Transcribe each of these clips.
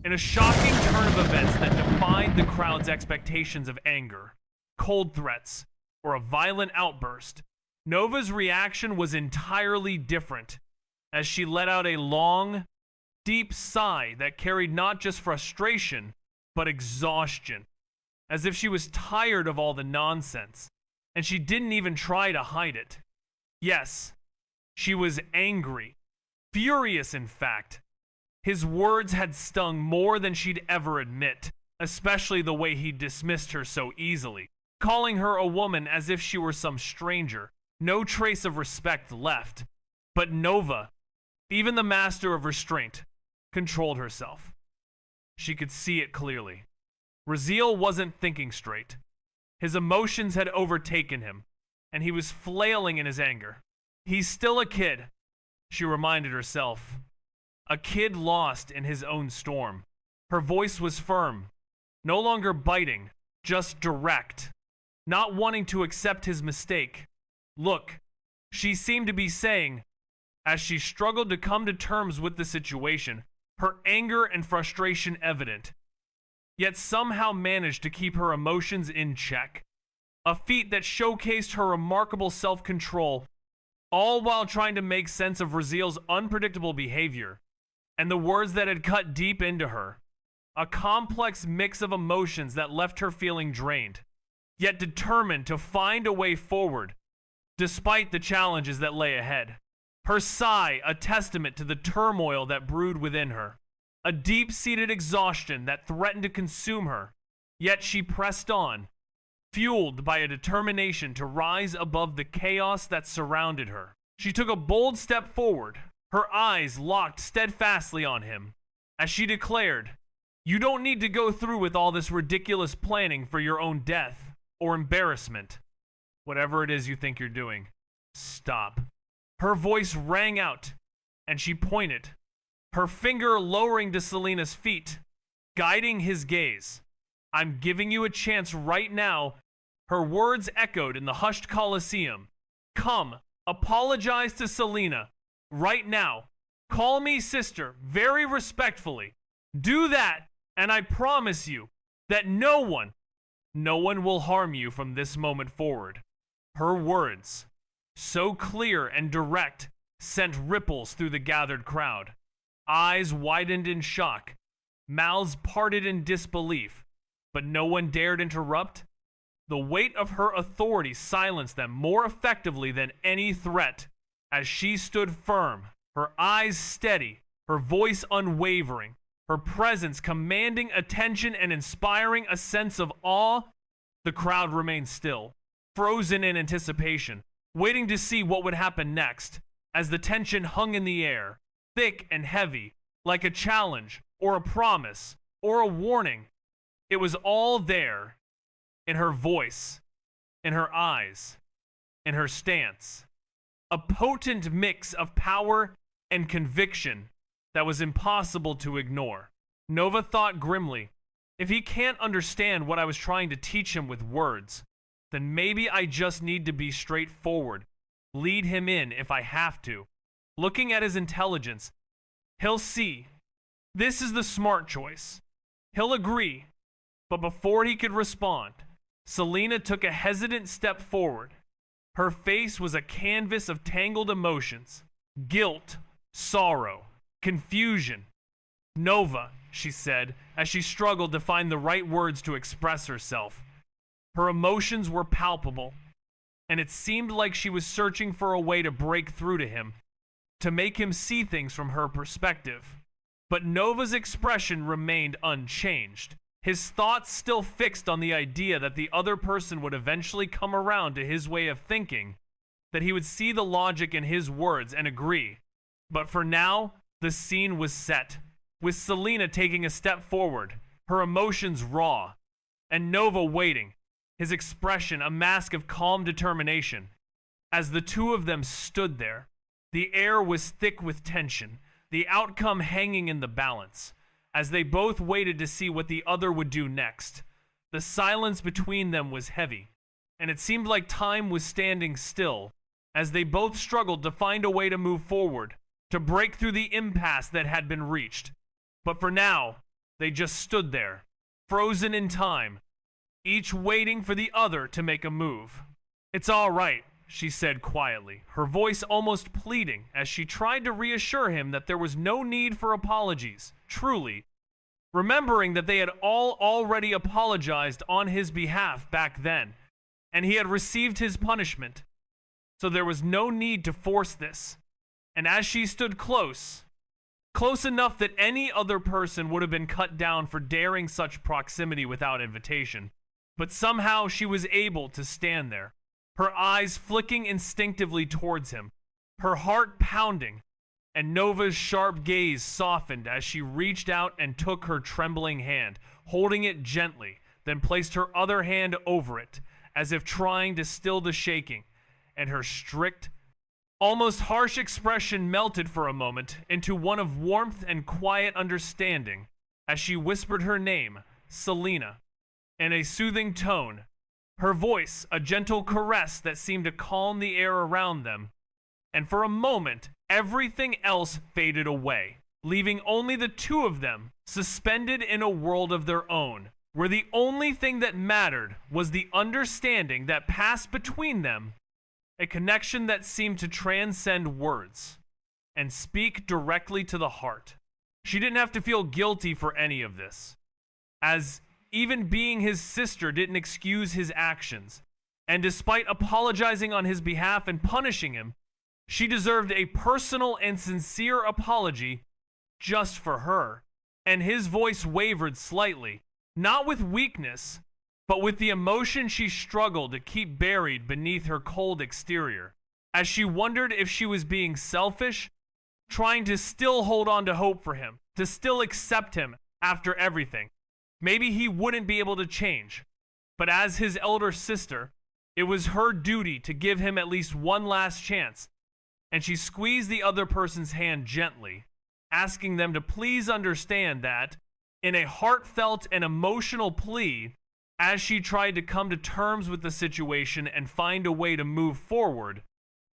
In a shocking turn of events that defied the crowd's expectations of anger, cold threats, or a violent outburst, Nova's reaction was entirely different, as she let out a long, deep sigh that carried not just frustration, but exhaustion, as if she was tired of all the nonsense, and she didn't even try to hide it. Yes, she was angry, furious in fact. His words had stung more than she'd ever admit, especially the way he dismissed her so easily, calling her a woman as if she were some stranger, no trace of respect left. But Nova, even the master of restraint, controlled herself. She could see it clearly. Raziel wasn't thinking straight. His emotions had overtaken him, and he was flailing in his anger. He's still a kid, she reminded herself. A kid lost in his own storm. Her voice was firm, no longer biting, just direct, not wanting to accept his mistake. Look, she seemed to be saying, as she struggled to come to terms with the situation, her anger and frustration evident, yet somehow managed to keep her emotions in check. A feat that showcased her remarkable self-control, all while trying to make sense of Raziel's unpredictable behavior and the words that had cut deep into her. A complex mix of emotions that left her feeling drained, yet determined to find a way forward, despite the challenges that lay ahead. Her sigh, a testament to the turmoil that brewed within her, a deep-seated exhaustion that threatened to consume her, yet she pressed on, fueled by a determination to rise above the chaos that surrounded her. She took a bold step forward, her eyes locked steadfastly on him, as she declared, "You don't need to go through with all this ridiculous planning for your own death or embarrassment. Whatever it is you think you're doing, stop." Her voice rang out, and she pointed, her finger lowering to Selena's feet, guiding his gaze. "I'm giving you a chance right now." Her words echoed in the hushed Colosseum. "Come, apologize to Selena. Right now. Call me sister, very respectfully. Do that, and I promise you that no one will harm you from this moment forward." Her words, so clear and direct, sent ripples through the gathered crowd. Eyes widened in shock, mouths parted in disbelief, but no one dared interrupt. The weight of her authority silenced them more effectively than any threat, as she stood firm, her eyes steady, her voice unwavering, her presence commanding attention and inspiring a sense of awe. The crowd remained still, frozen in anticipation, waiting to see what would happen next, as the tension hung in the air, thick and heavy, like a challenge, or a promise, or a warning. It was all there, in her voice, in her eyes, in her stance. A potent mix of power and conviction that was impossible to ignore. Nova thought grimly, if he can't understand what I was trying to teach him with words, then maybe I just need to be straightforward, lead him in if I have to. Looking at his intelligence, he'll see. This is the smart choice. He'll agree. But before he could respond, Selena took a hesitant step forward. Her face was a canvas of tangled emotions, guilt, sorrow, confusion. "Nova," she said, as she struggled to find the right words to express herself. Her emotions were palpable, and it seemed like she was searching for a way to break through to him, to make him see things from her perspective. But Nova's expression remained unchanged, his thoughts still fixed on the idea that the other person would eventually come around to his way of thinking, that he would see the logic in his words and agree. But for now, the scene was set, with Selena taking a step forward, her emotions raw, and Nova waiting, his expression a mask of calm determination. As the two of them stood there, the air was thick with tension, the outcome hanging in the balance, as they both waited to see what the other would do next. The silence between them was heavy, and it seemed like time was standing still, as they both struggled to find a way to move forward, to break through the impasse that had been reached. But for now, They just stood there, frozen in time, each waiting for the other to make a move. "It's all right," she said quietly, her voice almost pleading as she tried to reassure him that there was no need for apologies, truly, remembering that they had all already apologized on his behalf back then, and he had received his punishment, so there was no need to force this. And as she stood close enough that any other person would have been cut down for daring such proximity without invitation, but somehow she was able to stand there, her eyes flicking instinctively towards him, her heart pounding, and Nova's sharp gaze softened as she reached out and took her trembling hand, holding it gently, then placed her other hand over it, as if trying to still the shaking, and her strict, almost harsh expression melted for a moment into one of warmth and quiet understanding as she whispered her name, Selena, in a soothing tone, her voice a gentle caress that seemed to calm the air around them. And for a moment, everything else faded away, leaving only the two of them suspended in a world of their own, where the only thing that mattered was the understanding that passed between them, a connection that seemed to transcend words and speak directly to the heart. She didn't have to feel guilty for any of this, as even being his sister didn't excuse his actions, and despite apologizing on his behalf and punishing him, she deserved a personal and sincere apology just for her. And his voice wavered slightly, not with weakness, but with the emotion she struggled to keep buried beneath her cold exterior, as she wondered if she was being selfish, trying to still hold on to hope for him, to still accept him after everything. Maybe he wouldn't be able to change, but as his elder sister, it was her duty to give him at least one last chance, and she squeezed the other person's hand gently, asking them to please understand that, in a heartfelt and emotional plea, as she tried to come to terms with the situation and find a way to move forward,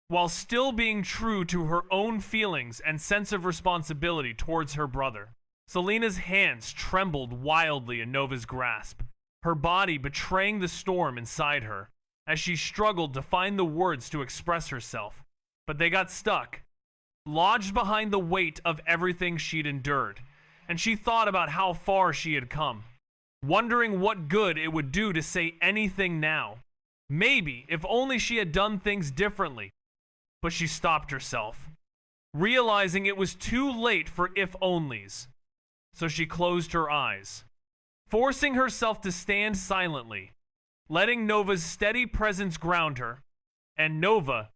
while still being true to her own feelings and sense of responsibility towards her brother. Selena's hands trembled wildly in Nova's grasp, her body betraying the storm inside her, as she struggled to find the words to express herself. But they got stuck, lodged behind the weight of everything she'd endured, and she thought about how far she had come, wondering what good it would do to say anything now. Maybe, if only she had done things differently. But she stopped herself, realizing it was too late for if-onlys. So she closed her eyes, forcing herself to stand silently, letting Nova's steady presence ground her, and Nova,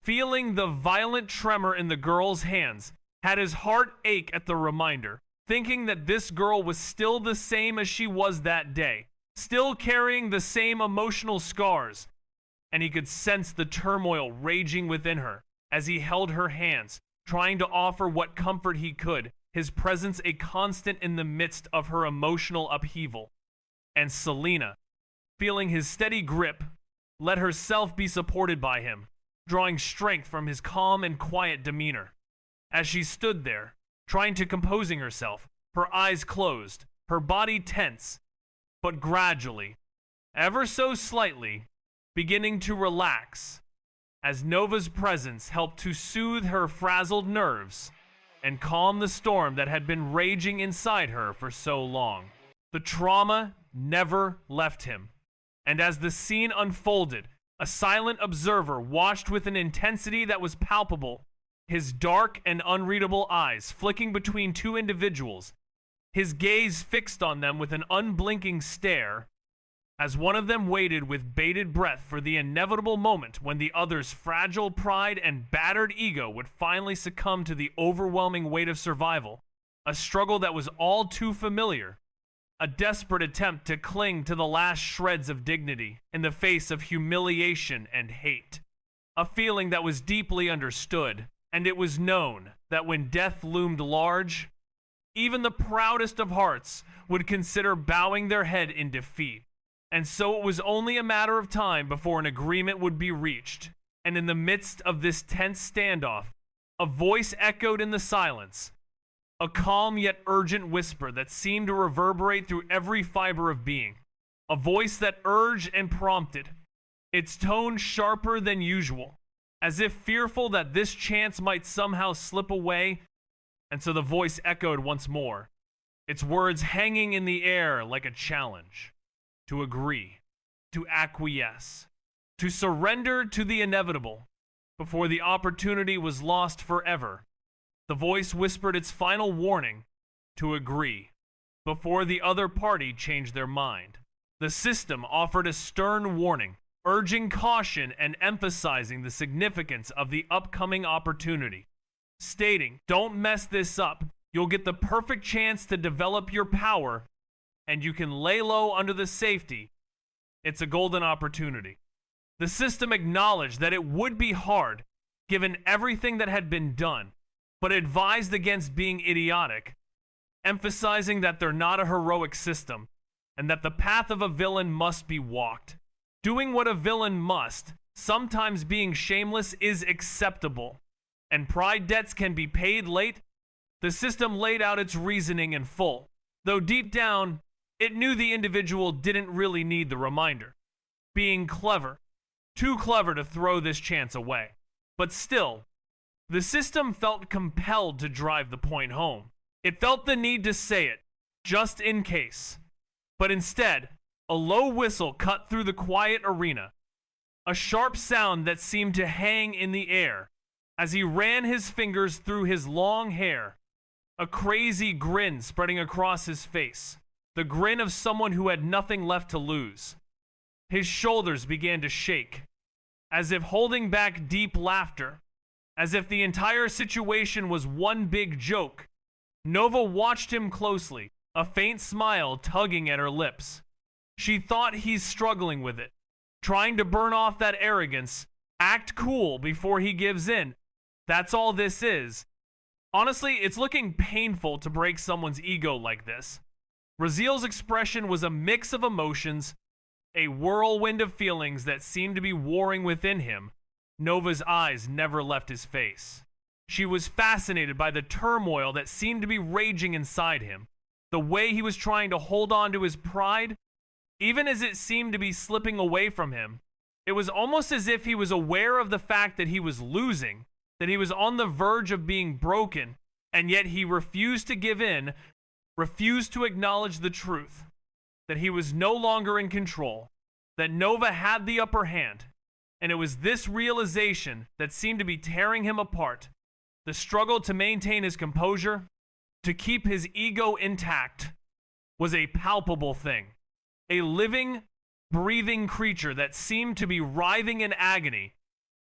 feeling the violent tremor in the girl's hands, had his heart ache at the reminder, thinking that this girl was still the same as she was that day, still carrying the same emotional scars, and he could sense the turmoil raging within her as he held her hands, trying to offer what comfort he could, his presence a constant in the midst of her emotional upheaval. And Selena, feeling his steady grip, let herself be supported by him, drawing strength from his calm and quiet demeanor. As she stood there, trying to composing herself, her eyes closed, her body tense, but gradually, ever so slightly, beginning to relax, as Nova's presence helped to soothe her frazzled nerves and calm the storm that had been raging inside her for so long. The trauma never left him, and as the scene unfolded, a silent observer watched with an intensity that was palpable, his dark and unreadable eyes flicking between two individuals, his gaze fixed on them with an unblinking stare, as one of them waited with bated breath for the inevitable moment when the other's fragile pride and battered ego would finally succumb to the overwhelming weight of survival, a struggle that was all too familiar, a desperate attempt to cling to the last shreds of dignity in the face of humiliation and hate, a feeling that was deeply understood. And it was known that when death loomed large, even the proudest of hearts would consider bowing their head in defeat. And so it was only a matter of time before an agreement would be reached. And in the midst of this tense standoff, a voice echoed in the silence, A calm yet urgent whisper that seemed to reverberate through every fiber of being. A voice that urged and prompted, its tone sharper than usual, as if fearful that this chance might somehow slip away, and so the voice echoed once more, its words hanging in the air like a challenge. To agree, to acquiesce, to surrender to the inevitable, before the opportunity was lost forever. The voice whispered its final warning, to agree, before the other party changed their mind. The system offered a stern warning, urging caution and emphasizing the significance of the upcoming opportunity, stating, "Don't mess this up. You'll get the perfect chance to develop your power, and you can lay low under the safety. It's a golden opportunity." The system acknowledged that it would be hard, given everything that had been done, but advised against being idiotic, emphasizing that they're not a heroic system, and that the path of a villain must be walked. Doing what a villain must, sometimes being shameless, is acceptable, and pride debts can be paid late. The system laid out its reasoning in full, though deep down, it knew the individual didn't really need the reminder. Being clever, too clever to throw this chance away. But still, the system felt compelled to drive the point home. It felt the need to say it, just in case. But instead, a low whistle cut through the quiet arena, a sharp sound that seemed to hang in the air as he ran his fingers through his long hair, a crazy grin spreading across his face, the grin of someone who had nothing left to lose. His shoulders began to shake, as if holding back deep laughter, as if the entire situation was one big joke. Nova watched him closely, a faint smile tugging at her lips. She thought he's struggling with it, trying to burn off that arrogance, act cool before he gives in. That's all this is. Honestly, it's looking painful to break someone's ego like this. Raziel's expression was a mix of emotions, a whirlwind of feelings that seemed to be warring within him. Nova's eyes never left his face. She was fascinated by the turmoil that seemed to be raging inside him, the way he was trying to hold on to his pride, even as it seemed to be slipping away from him. It was almost as if he was aware of the fact that he was losing, that he was on the verge of being broken, and yet he refused to give in, refused to acknowledge the truth, that he was no longer in control, that Nova had the upper hand. And it was this realization that seemed to be tearing him apart. The struggle to maintain his composure, to keep his ego intact, was a palpable thing. A living, breathing creature that seemed to be writhing in agony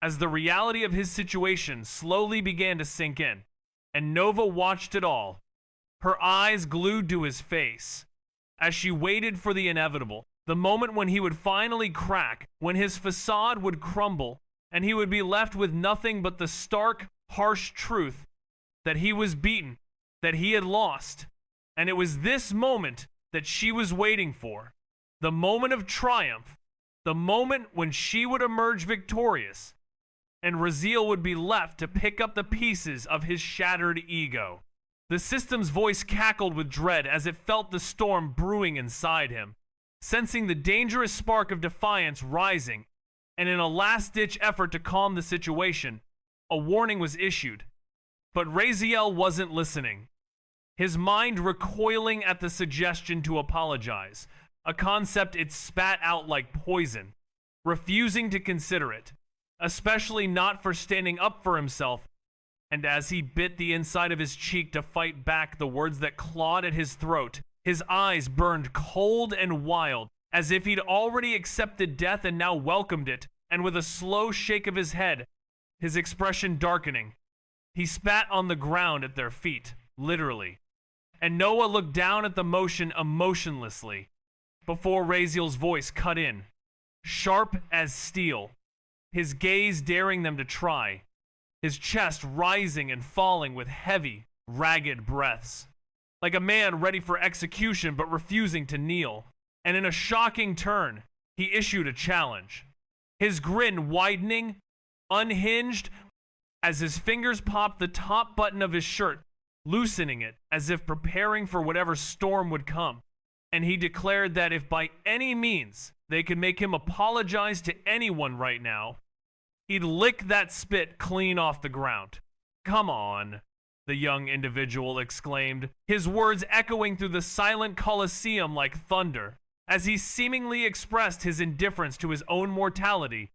as the reality of his situation slowly began to sink in. And Nova watched it all, her eyes glued to his face, as she waited for the inevitable. The moment when he would finally crack, when his facade would crumble, and he would be left with nothing but the stark, harsh truth that he was beaten, that he had lost. And it was this moment that she was waiting for. The moment of triumph. The moment when she would emerge victorious, and Raziel would be left to pick up the pieces of his shattered ego. The system's voice cackled with dread as it felt the storm brewing inside him. Sensing the dangerous spark of defiance rising, and in a last-ditch effort to calm the situation, a warning was issued. But Raziel wasn't listening, his mind recoiling at the suggestion to apologize, a concept it spat out like poison, refusing to consider it, especially not for standing up for himself. And as he bit the inside of his cheek to fight back the words that clawed at his throat, his eyes burned cold and wild, as if he'd already accepted death and now welcomed it, and with a slow shake of his head, his expression darkening, he spat on the ground at their feet, literally. And Noah looked down at the motion emotionlessly, before Raziel's voice cut in, sharp as steel, his gaze daring them to try, his chest rising and falling with heavy, ragged breaths. Like a man ready for execution but refusing to kneel. And in a shocking turn, he issued a challenge. His grin widening, unhinged, as his fingers popped the top button of his shirt loosening it as if preparing for whatever storm would come. And he declared that if by any means they could make him apologize to anyone right now, he'd lick that spit clean off the ground. "Come on," the young individual exclaimed, his words echoing through the silent Colosseum like thunder, as he seemingly expressed his indifference to his own mortality,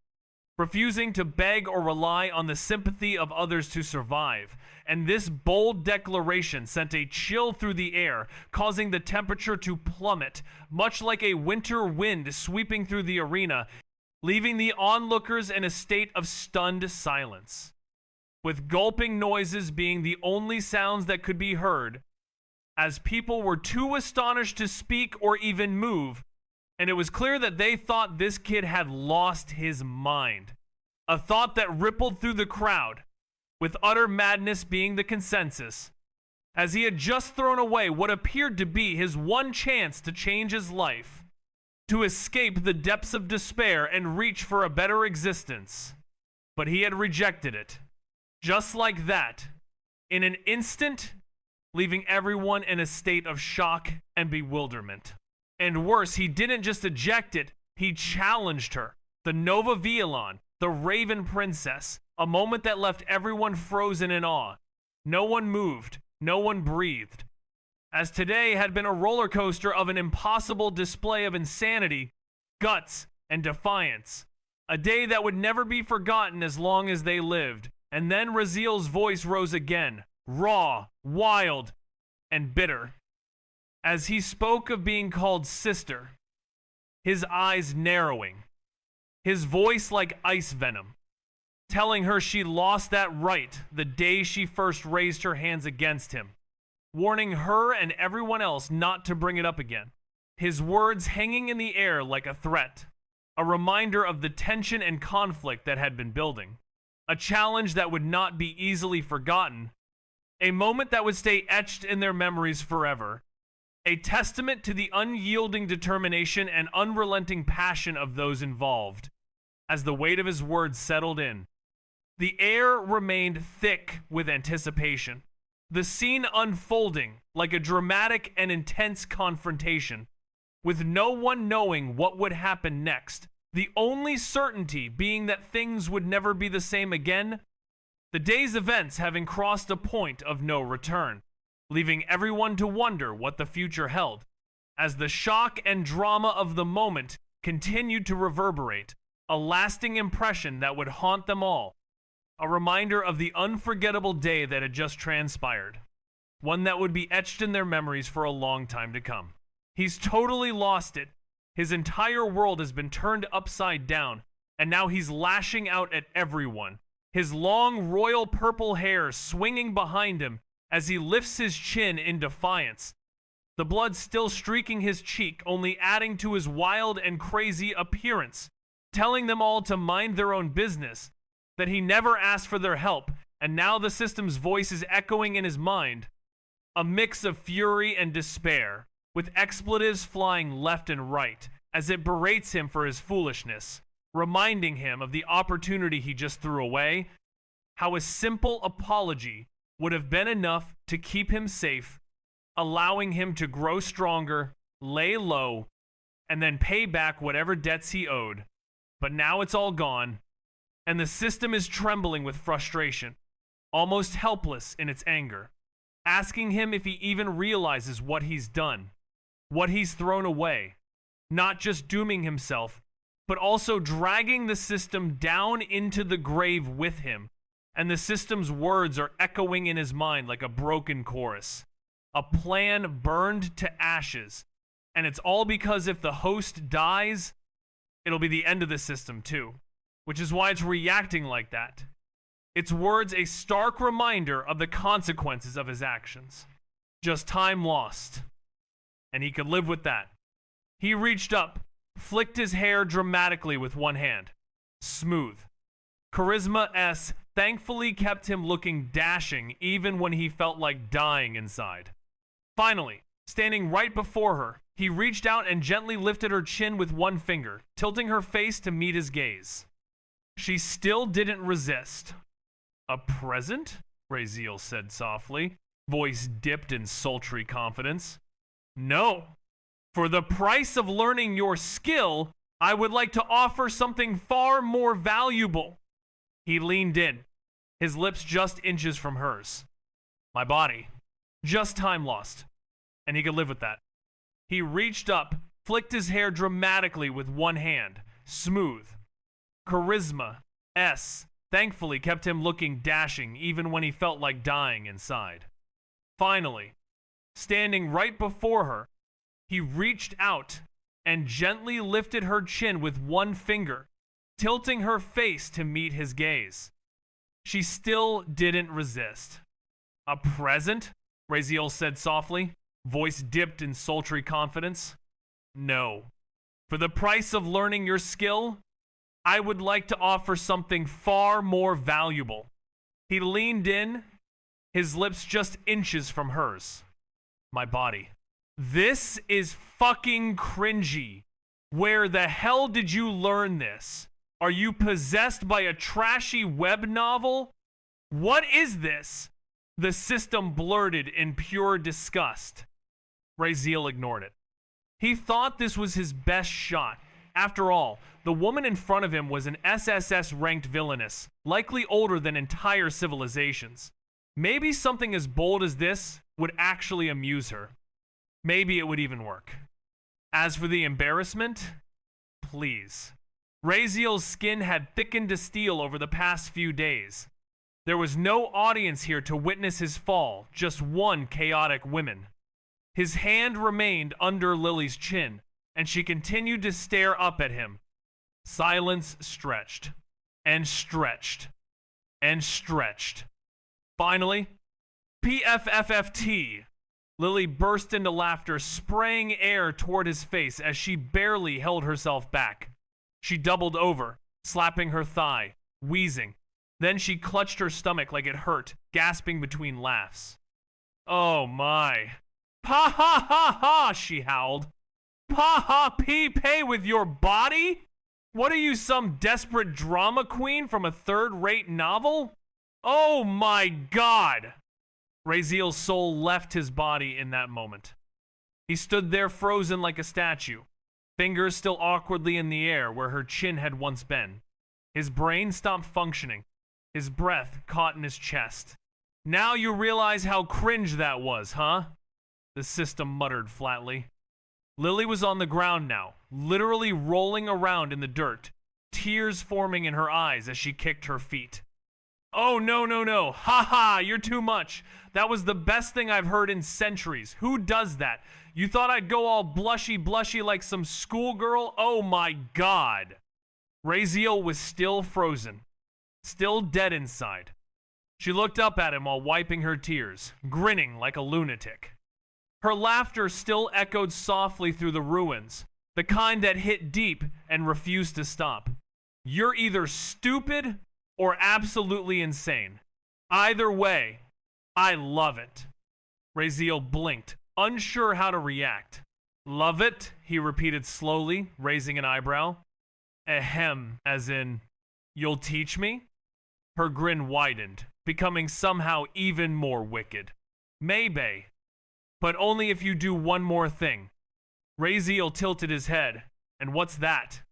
refusing to beg or rely on the sympathy of others to survive. And this bold declaration sent a chill through the air, causing the temperature to plummet, much like a winter wind sweeping through the arena, leaving the onlookers in a state of stunned silence, with gulping noises being the only sounds that could be heard, as people were too astonished to speak or even move, and it was clear that they thought this kid had lost his mind. A thought that rippled through the crowd, with utter madness being the consensus, as he had just thrown away what appeared to be his one chance to change his life, to escape the depths of despair and reach for a better existence. But he had rejected it, just like that, in an instant, leaving everyone in a state of shock and bewilderment. And worse, he didn't just eject it, he challenged her, the Nova Villain, the Raven Princess, a moment that left everyone frozen in awe. No one moved, no one breathed, as today had been a roller coaster of an impossible display of insanity, guts, and defiance. A day that would never be forgotten as long as they lived. And then Raziel's voice rose again, raw, wild, and bitter, as he spoke of being called sister, his eyes narrowing, his voice like ice venom, telling her she lost that right the day she first raised her hands against him, warning her and everyone else not to bring it up again. His words hanging in the air like a threat, a reminder of the tension and conflict that had been building, a challenge that would not be easily forgotten, a moment that would stay etched in their memories forever, a testament to the unyielding determination and unrelenting passion of those involved. As the weight of his words settled in, the air remained thick with anticipation, the scene unfolding like a dramatic and intense confrontation, with no one knowing what would happen next, the only certainty being that things would never be the same again, the day's events having crossed a point of no return, leaving everyone to wonder what the future held, as the shock and drama of the moment continued to reverberate, a lasting impression that would haunt them all, a reminder of the unforgettable day that had just transpired, one that would be etched in their memories for a long time to come. He's totally lost it. His entire world has been turned upside down, and now he's lashing out at everyone, his long royal purple hair swinging behind him as he lifts his chin in defiance, the blood still streaking his cheek, only adding to his wild and crazy appearance, telling them all to mind their own business, that he never asked for their help, and now the system's voice is echoing in his mind, a mix of fury and despair, with expletives flying left and right, as it berates him for his foolishness, reminding him of the opportunity he just threw away, how a simple apology would have been enough to keep him safe, allowing him to grow stronger, lay low, and then pay back whatever debts he owed. But now it's all gone, and the system is trembling with frustration, almost helpless in its anger, asking him if he even realizes what he's done, what he's thrown away, not just dooming himself, but also dragging the system down into the grave with him, and the system's words are echoing in his mind like a broken chorus. A plan burned to ashes, and it's all because if the host dies, it'll be the end of the system too, which is why it's reacting like that. Its words a stark reminder of the consequences of his actions. Just time lost. And he could live with that. He reached up, flicked his hair dramatically with one hand. Smooth. Charisma S thankfully kept him looking dashing even when he felt like dying inside. Finally, standing right before her, he reached out and gently lifted her chin with one finger, tilting her face to meet his gaze. She still didn't resist. "A present?" Raziel said softly, Voice dipped in sultry confidence. No. For the price of learning your skill, I would like to offer something far more valuable. He leaned in, his lips just inches from hers. My body. Just time lost. And he could live with that. He reached up, flicked his hair dramatically with one hand. Smooth. Charisma. S. Thankfully kept him looking dashing even when he felt like dying inside. Finally, standing right before her, he reached out and gently lifted her chin with one finger, tilting her face to meet his gaze. She still didn't resist. A present? Raziel said softly, voice dipped in sultry confidence. No. For the price of learning your skill, I would like to offer something far more valuable. He leaned in, his lips just inches from hers. My body. This is fucking cringy. Where the hell did you learn this? Are you possessed by a trashy web novel? What is this? The system blurted in pure disgust. Raziel ignored it. He thought this was his best shot. After all, the woman in front of him was an SSS-ranked villainess, likely older than entire civilizations. Maybe something as bold as this would actually amuse her. Maybe it would even work. As for the embarrassment, please. Raziel's skin had thickened to steel over the past few days. There was no audience here to witness his fall, just one chaotic woman. His hand remained under Lily's chin, and she continued to stare up at him. Silence stretched, and stretched, and stretched. Finally, PFFFT. Lily burst into laughter, spraying air toward his face as she barely held herself back. She doubled over, slapping her thigh, wheezing. Then she clutched her stomach like it hurt, gasping between laughs. Oh my. Pa ha ha ha, she howled. Pa ha pay with your body? What are you, some desperate drama queen from a third-rate novel? Oh my god! Raziel's soul left his body in that moment. He stood there frozen like a statue, fingers still awkwardly in the air where her chin had once been. His brain stopped functioning, his breath caught in his chest. Now you realize how cringe that was, huh? The system muttered flatly. Lily was on the ground now, literally rolling around in the dirt, tears forming in her eyes as she kicked her feet. Oh, no, no, no. Ha ha, you're too much. That was the best thing I've heard in centuries. Who does that? You thought I'd go all blushy like some schoolgirl? Oh my god. Raziel was still frozen, still dead inside. She looked up at him while wiping her tears, grinning like a lunatic. Her laughter still echoed softly through the ruins, the kind that hit deep and refused to stop. You're either stupid or absolutely insane. Either way, I love it. Raziel blinked, unsure how to react. Love it? He repeated slowly, raising an eyebrow. Ahem, as in, you'll teach me? Her grin widened, becoming somehow even more wicked. Maybe, but only if you do one more thing. Raziel tilted his head, and what's that?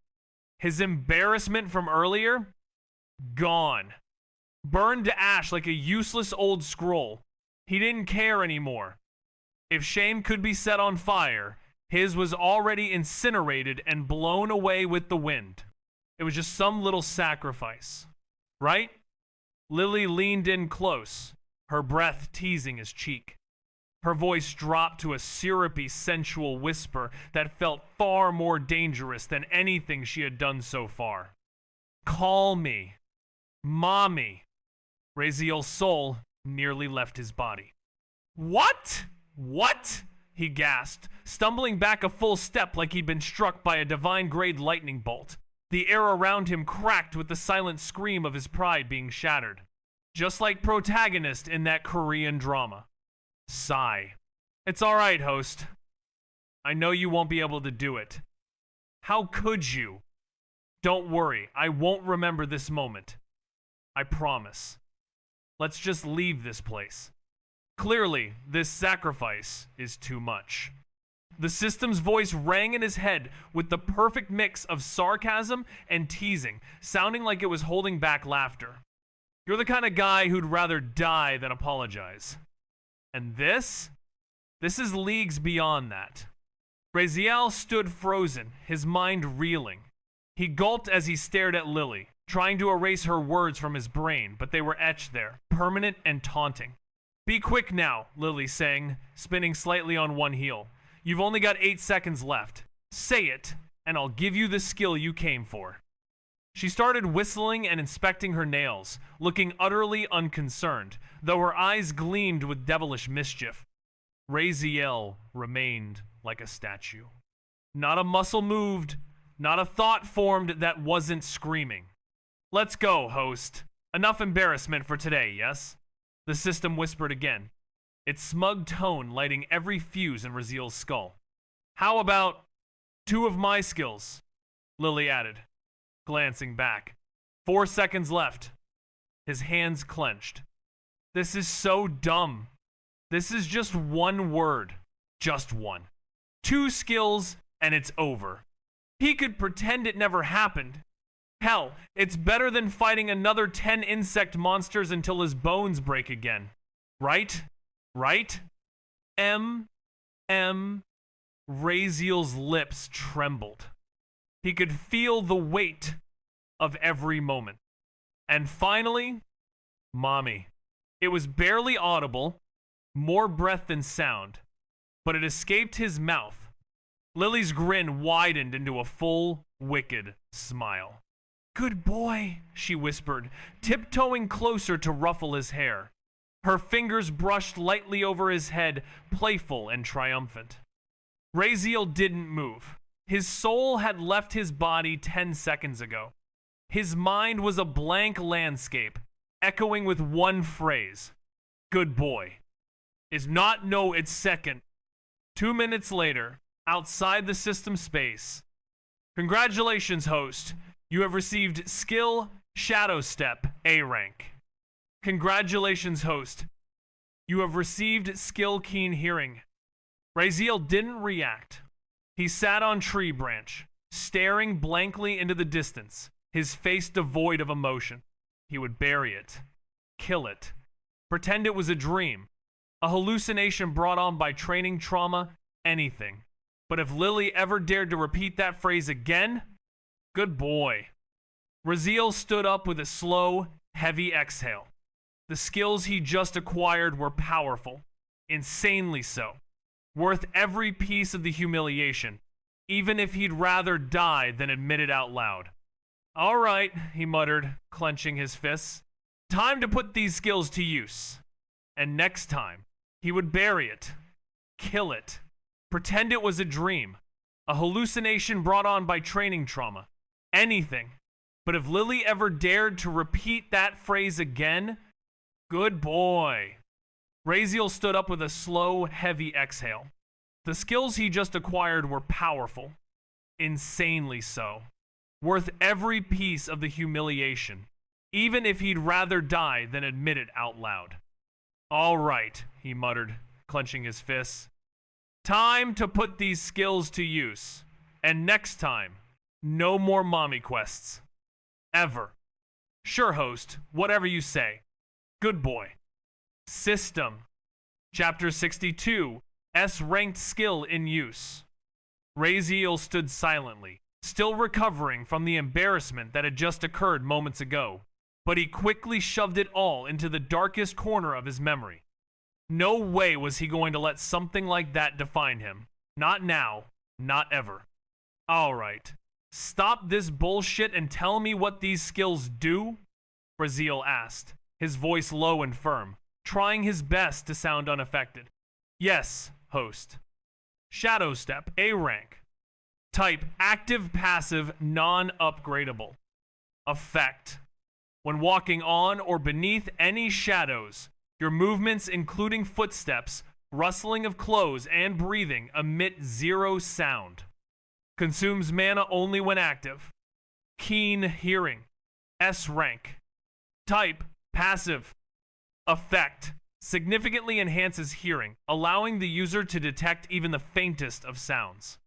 His embarrassment from earlier? Gone. Burned to ash like a useless old scroll. He didn't care anymore. If shame could be set on fire, his was already incinerated and blown away with the wind. It was just some little sacrifice. Right? Lily leaned in close, her breath teasing his cheek. Her voice dropped to a syrupy, sensual whisper that felt far more dangerous than anything she had done so far. Call me. Mommy. Raziel's soul nearly left his body. What? What? He gasped, stumbling back a full step like he'd been struck by a divine-grade lightning bolt. The air around him cracked with the silent scream of his pride being shattered. Just like protagonist in that Korean drama. Sigh. It's all right, host. I know you won't be able to do it. How could you? Don't worry, I won't remember this moment. I promise. Let's just leave this place. Clearly, this sacrifice is too much. The system's voice rang in his head with the perfect mix of sarcasm and teasing, sounding like it was holding back laughter. You're the kind of guy who'd rather die than apologize. And this is leagues beyond that. Raziel stood frozen, his mind reeling. He gulped as he stared at Lily, trying to erase her words from his brain, but they were etched there, permanent and taunting. Be quick now, Lily sang, spinning slightly on one heel. You've only got 8 seconds left. Say it, and I'll give you the skill you came for. She started whistling and inspecting her nails, looking utterly unconcerned, though her eyes gleamed with devilish mischief. Raziel remained like a statue. Not a muscle moved, not a thought formed that wasn't screaming. Let's go, host. Enough embarrassment for today, yes? The system whispered again, its smug tone lighting every fuse in Raziel's skull. How about 2 of my skills? Lily added, glancing back. 4 seconds left. His hands clenched. This is so dumb. This is just one word. Just one. 2 skills and it's over. He could pretend it never happened. Hell, it's better than fighting another 10 insect monsters until his bones break again. Right? Right? Raziel's lips trembled. He could feel the weight of every moment. And finally, Mommy. It was barely audible, more breath than sound, but it escaped his mouth. Lily's grin widened into a full, wicked smile. Good boy, she whispered, tiptoeing closer to ruffle his hair. Her fingers brushed lightly over his head, playful and triumphant. Raziel didn't move. His soul had left his body 10 seconds ago. His mind was a blank landscape, echoing with one phrase. Good boy. Is not no it's second. 2 minutes later, outside the system space. Congratulations, host. You have received Skill Shadow Step A rank. Congratulations, host. You have received Skill Keen Hearing. Raziel didn't react. He sat on tree branch, staring blankly into the distance, his face devoid of emotion. He would bury it, kill it, pretend it was a dream, a hallucination brought on by training trauma, anything. But if Lily ever dared to repeat that phrase again, good boy. Raziel stood up with a slow, heavy exhale. The skills he just acquired were powerful, insanely so, worth every piece of the humiliation, even if he'd rather die than admit it out loud. All right, he muttered, clenching his fists. Time to put these skills to use. And next time, he would bury it, kill it, pretend it was a dream, a hallucination brought on by training trauma, anything. But if Lily ever dared to repeat that phrase again, good boy. Raziel stood up with a slow, heavy exhale. The skills he just acquired were powerful, insanely so, worth every piece of the humiliation, even if he'd rather die than admit it out loud. All right, he muttered, clenching his fists. Time to put these skills to use. And next time, no more mommy quests. Ever. Sure, host, whatever you say. Good boy. System. Chapter 62. S-ranked skill in use. Raziel stood silently, still recovering from the embarrassment that had just occurred moments ago, but he quickly shoved it all into the darkest corner of his memory. No way was he going to let something like that define him. Not now, not ever. All right. Stop this bullshit and tell me what these skills do? Raziel asked, his voice low and firm, trying his best to sound unaffected. Yes, host. Shadow Step, A rank. Type active, passive, non-upgradable. Effect. When walking on or beneath any shadows, your movements, including footsteps, rustling of clothes, and breathing, emit 0 sound. Consumes mana only when active. Keen Hearing. S rank. Type passive. Effect. significantly enhances hearing, allowing the user to detect even the faintest of sounds.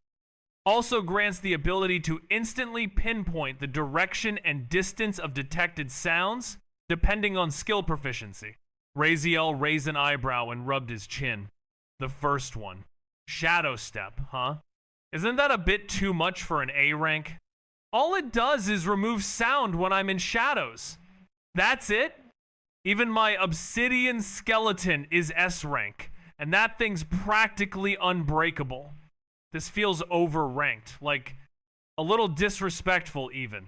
Also grants the ability to instantly pinpoint the direction and distance of detected sounds, depending on skill proficiency. Raziel raised an eyebrow and rubbed his chin. The first one. Shadow Step, huh? Isn't that a bit too much for an A rank? All it does is remove sound when I'm in shadows. That's it? Even my obsidian skeleton is S rank, and that thing's practically unbreakable. This feels overranked, like a little disrespectful even.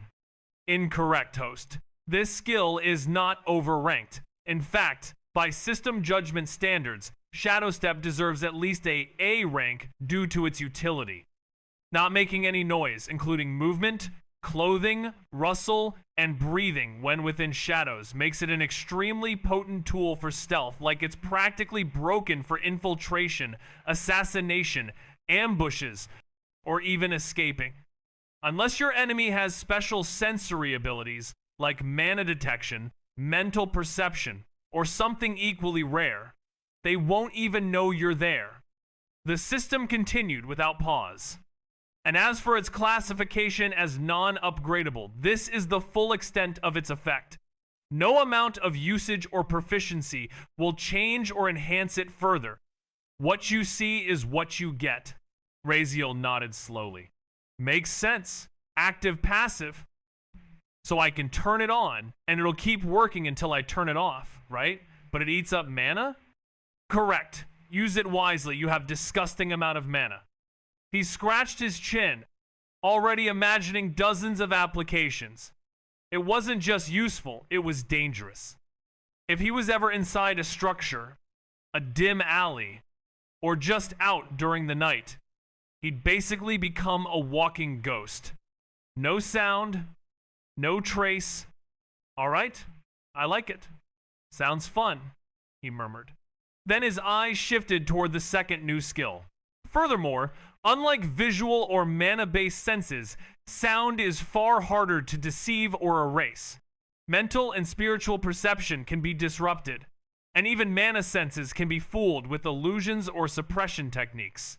Incorrect, host. This skill is not overranked. In fact, by system judgment standards, Shadow Step deserves at least a A rank due to its utility. Not making any noise, including movement, clothing, rustle, and breathing when within shadows, makes it an extremely potent tool for stealth, like it's practically broken for infiltration, assassination, ambushes, or even escaping. Unless your enemy has special sensory abilities, like mana detection, mental perception, or something equally rare, they won't even know you're there. The system continued without pause. And as for its classification as non-upgradable, this is the full extent of its effect. No amount of usage or proficiency will change or enhance it further. What you see is what you get. Raziel nodded slowly. Makes sense. Active passive. So I can turn it on, and it'll keep working until I turn it off, right? But it eats up mana? Correct. Use it wisely. You have disgusting amount of mana. He scratched his chin, already imagining dozens of applications. It wasn't just useful, it was dangerous. If he was ever inside a structure, a dim alley, or just out during the night, he'd basically become a walking ghost. No sound, no trace. All right, I like it. Sounds fun, he murmured. Then his eyes shifted toward the second new skill. Furthermore, unlike visual or mana-based senses, sound is far harder to deceive or erase. Mental and spiritual perception can be disrupted, and even mana senses can be fooled with illusions or suppression techniques.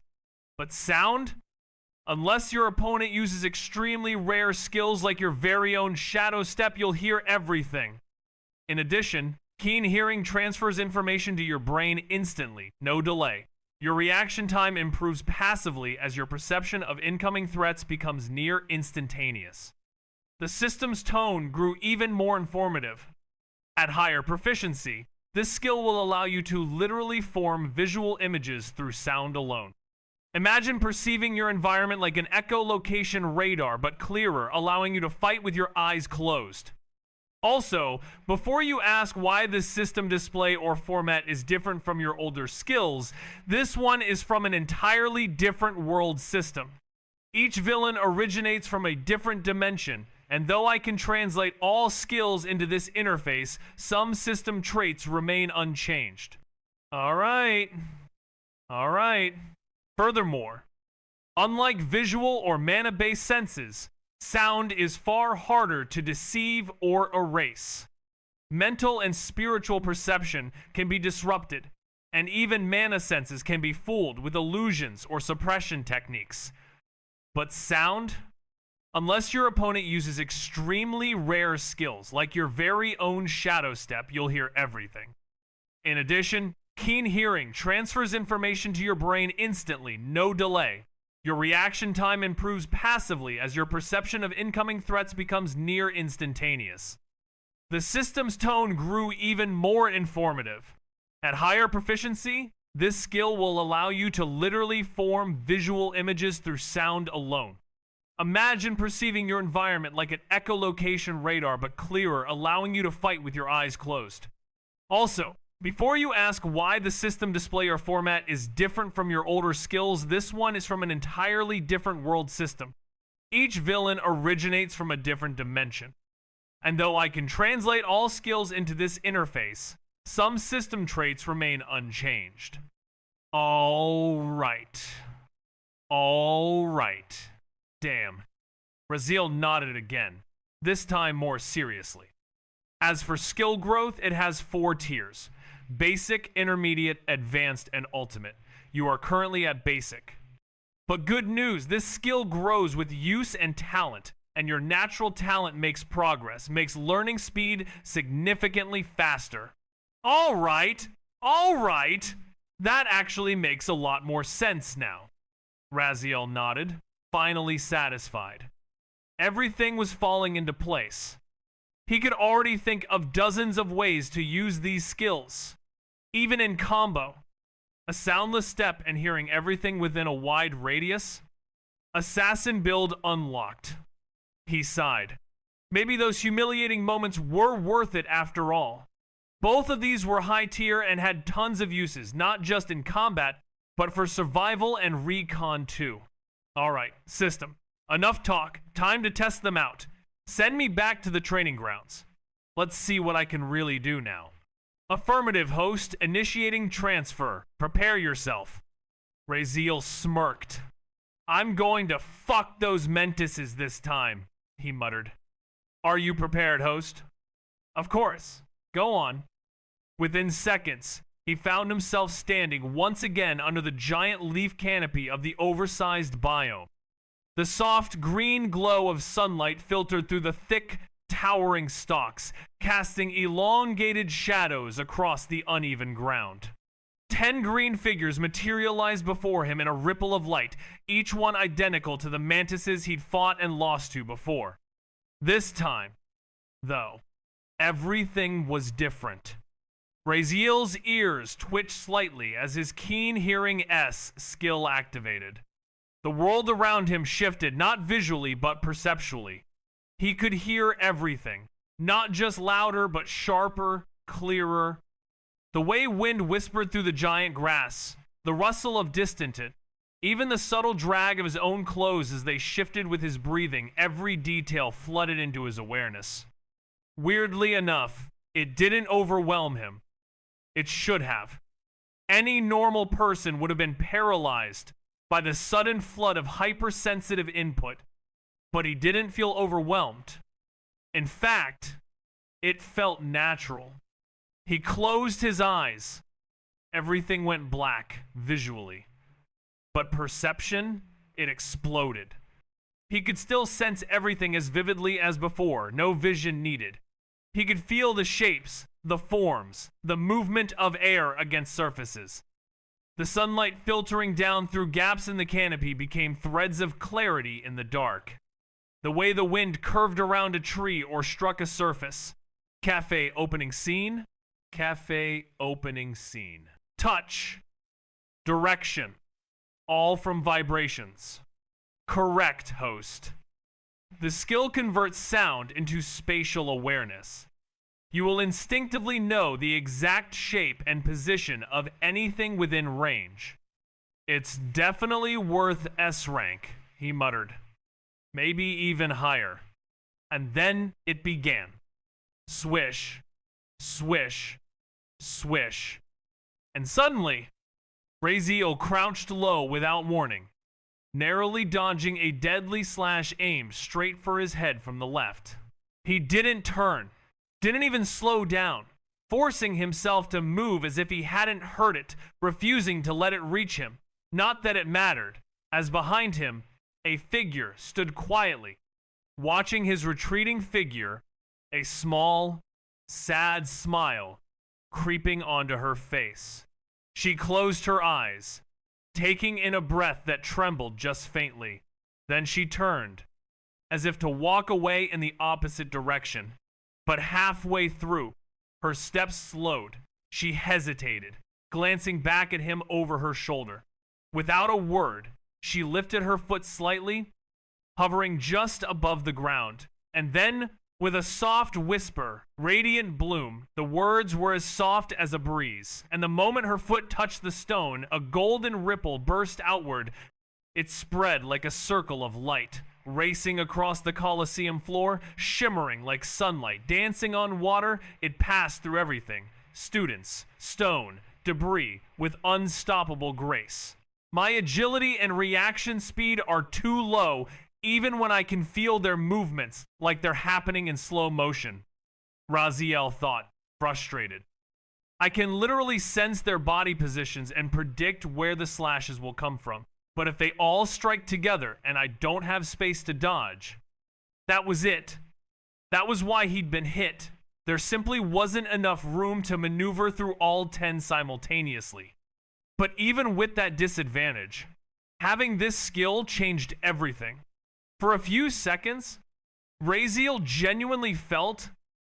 But sound? Unless your opponent uses extremely rare skills like your very own Shadow Step, you'll hear everything. In addition, keen hearing transfers information to your brain instantly, no delay. Your reaction time improves passively as your perception of incoming threats becomes near instantaneous. The system's tone grew even more informative. At higher proficiency, this skill will allow you to literally form visual images through sound alone. Imagine perceiving your environment like an echolocation radar, but clearer, allowing you to fight with your eyes closed. Also, before you ask why this system display or format is different from your older skills, this one is from an entirely different world system. Each villain originates from a different dimension, and though I can translate all skills into this interface, some system traits remain unchanged. Alright. Furthermore, unlike visual or mana-based senses, sound is far harder to deceive or erase. Mental and spiritual perception can be disrupted, and even mana senses can be fooled with illusions or suppression techniques. But sound? Unless your opponent uses extremely rare skills, like your very own Shadow Step, you'll hear everything. In addition, keen hearing transfers information to your brain instantly, no delay. Your reaction time improves passively as your perception of incoming threats becomes near instantaneous. The system's tone grew even more informative. At higher proficiency, this skill will allow you to literally form visual images through sound alone. Imagine perceiving your environment like an echolocation radar, but clearer, allowing you to fight with your eyes closed. Also, before you ask why the system display or format is different from your older skills, this one is from an entirely different world system. Each villain originates from a different dimension. And though I can translate all skills into this interface, some system traits remain unchanged. Alright. Damn. Raziel nodded again, this time more seriously. As for skill growth, it has 4 tiers. Basic, Intermediate, Advanced, and Ultimate. You are currently at Basic. But good news, this skill grows with use and talent, and your natural talent makes progress, makes learning speed significantly faster. All right. That actually makes a lot more sense now. Raziel nodded, finally satisfied. Everything was falling into place. He could already think of dozens of ways to use these skills, even in combo. A soundless step and hearing everything within a wide radius. Assassin build unlocked. He sighed. Maybe those humiliating moments were worth it after all. Both of these were high tier and had tons of uses, not just in combat, but for survival and recon too. Alright, system. Enough talk. Time to test them out. Send me back to the training grounds. Let's see what I can really do now. Affirmative, host. Initiating transfer. Prepare yourself. Raziel smirked. I'm going to fuck those Mentises this time, he muttered. Are you prepared, host? Of course. Go on. Within seconds, he found himself standing once again under the giant leaf canopy of the oversized biome. The soft green glow of sunlight filtered through the thick, towering stalks, casting elongated shadows across the uneven ground. 10 green figures materialized before him in a ripple of light, each one identical to the mantises he'd fought and lost to before. This time, though, everything was different. Raziel's ears twitched slightly as his keen hearing S skill activated. The world around him shifted, not visually but perceptually. He could hear everything, not just louder but sharper, clearer. The way wind whispered through the giant grass, the rustle of distant it, even the subtle drag of his own clothes as they shifted with his breathing, every detail flooded into his awareness. Weirdly enough, it didn't overwhelm him. It should have. Any normal person would have been paralyzed by the sudden flood of hypersensitive input, but he didn't feel overwhelmed. In fact, it felt natural. He closed his eyes. Everything went black, visually. But perception, it exploded. He could still sense everything as vividly as before, no vision needed. He could feel the shapes, the forms, the movement of air against surfaces. The sunlight filtering down through gaps in the canopy became threads of clarity in the dark. The way the wind curved around a tree or struck a surface. Cafe opening scene. Cafe opening scene. Touch. Direction. All from vibrations. Correct, host. The skill converts sound into spatial awareness. You will instinctively know the exact shape and position of anything within range. It's definitely worth S rank, he muttered. Maybe even higher. And then it began. Swish, swish, swish. And suddenly, Raziel crouched low without warning, narrowly dodging a deadly slash aimed straight for his head from the left. He didn't turn, didn't even slow down, forcing himself to move as if he hadn't heard it, refusing to let it reach him. Not that it mattered, as behind him, a figure stood quietly, watching his retreating figure, a small, sad smile creeping onto her face. She closed her eyes, taking in a breath that trembled just faintly. Then she turned, as if to walk away in the opposite direction. But halfway through, her steps slowed. She hesitated, glancing back at him over her shoulder. Without a word, she lifted her foot slightly, hovering just above the ground. And then, with a soft whisper, radiant bloom, the words were as soft as a breeze. And the moment her foot touched the stone, a golden ripple burst outward. It spread like a circle of light, racing across the Colosseum floor, shimmering like sunlight, dancing on water. It passed through everything. Students, stone, debris, with unstoppable grace. My agility and reaction speed are too low, even when I can feel their movements like they're happening in slow motion. Raziel thought, frustrated. I can literally sense their body positions and predict where the slashes will come from. But if they all strike together and I don't have space to dodge, that was it. That was why he'd been hit. There simply wasn't enough room to maneuver through all 10 simultaneously. But even with that disadvantage, having this skill changed everything. For a few seconds, Raziel genuinely felt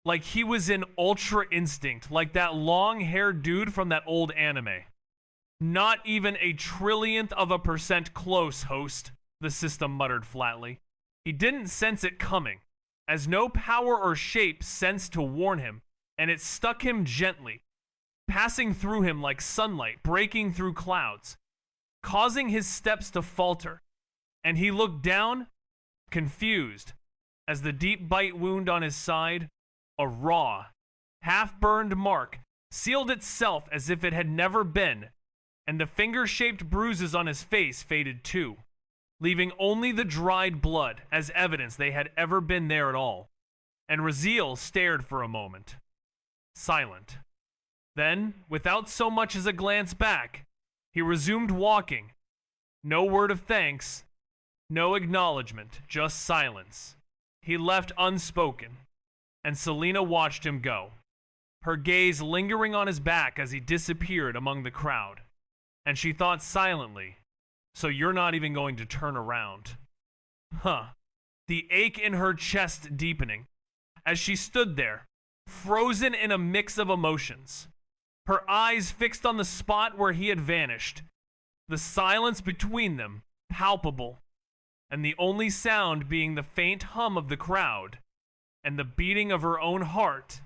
like he was in Ultra Instinct, like that long-haired dude from that old anime. Not even a trillionth of a percent close, host, the system muttered flatly. He didn't sense it coming, as no power or shape sensed to warn him, and it stuck him gently, passing through him like sunlight breaking through clouds, causing his steps to falter, and he looked down, confused, as the deep bite wound on his side, a raw, half-burned mark, sealed itself as if it had never been, and the finger-shaped bruises on his face faded too, leaving only the dried blood as evidence they had ever been there at all. And Raziel stared for a moment, silent. Then, without so much as a glance back, he resumed walking. No word of thanks, no acknowledgement, just silence. He left unspoken, and Selena watched him go, her gaze lingering on his back as he disappeared among the crowd. And she thought silently, so you're not even going to turn around. Huh. The ache in her chest deepening as she stood there, frozen in a mix of emotions. Her eyes fixed on the spot where he had vanished. The silence between them, palpable, and the only sound being the faint hum of the crowd and the beating of her own heart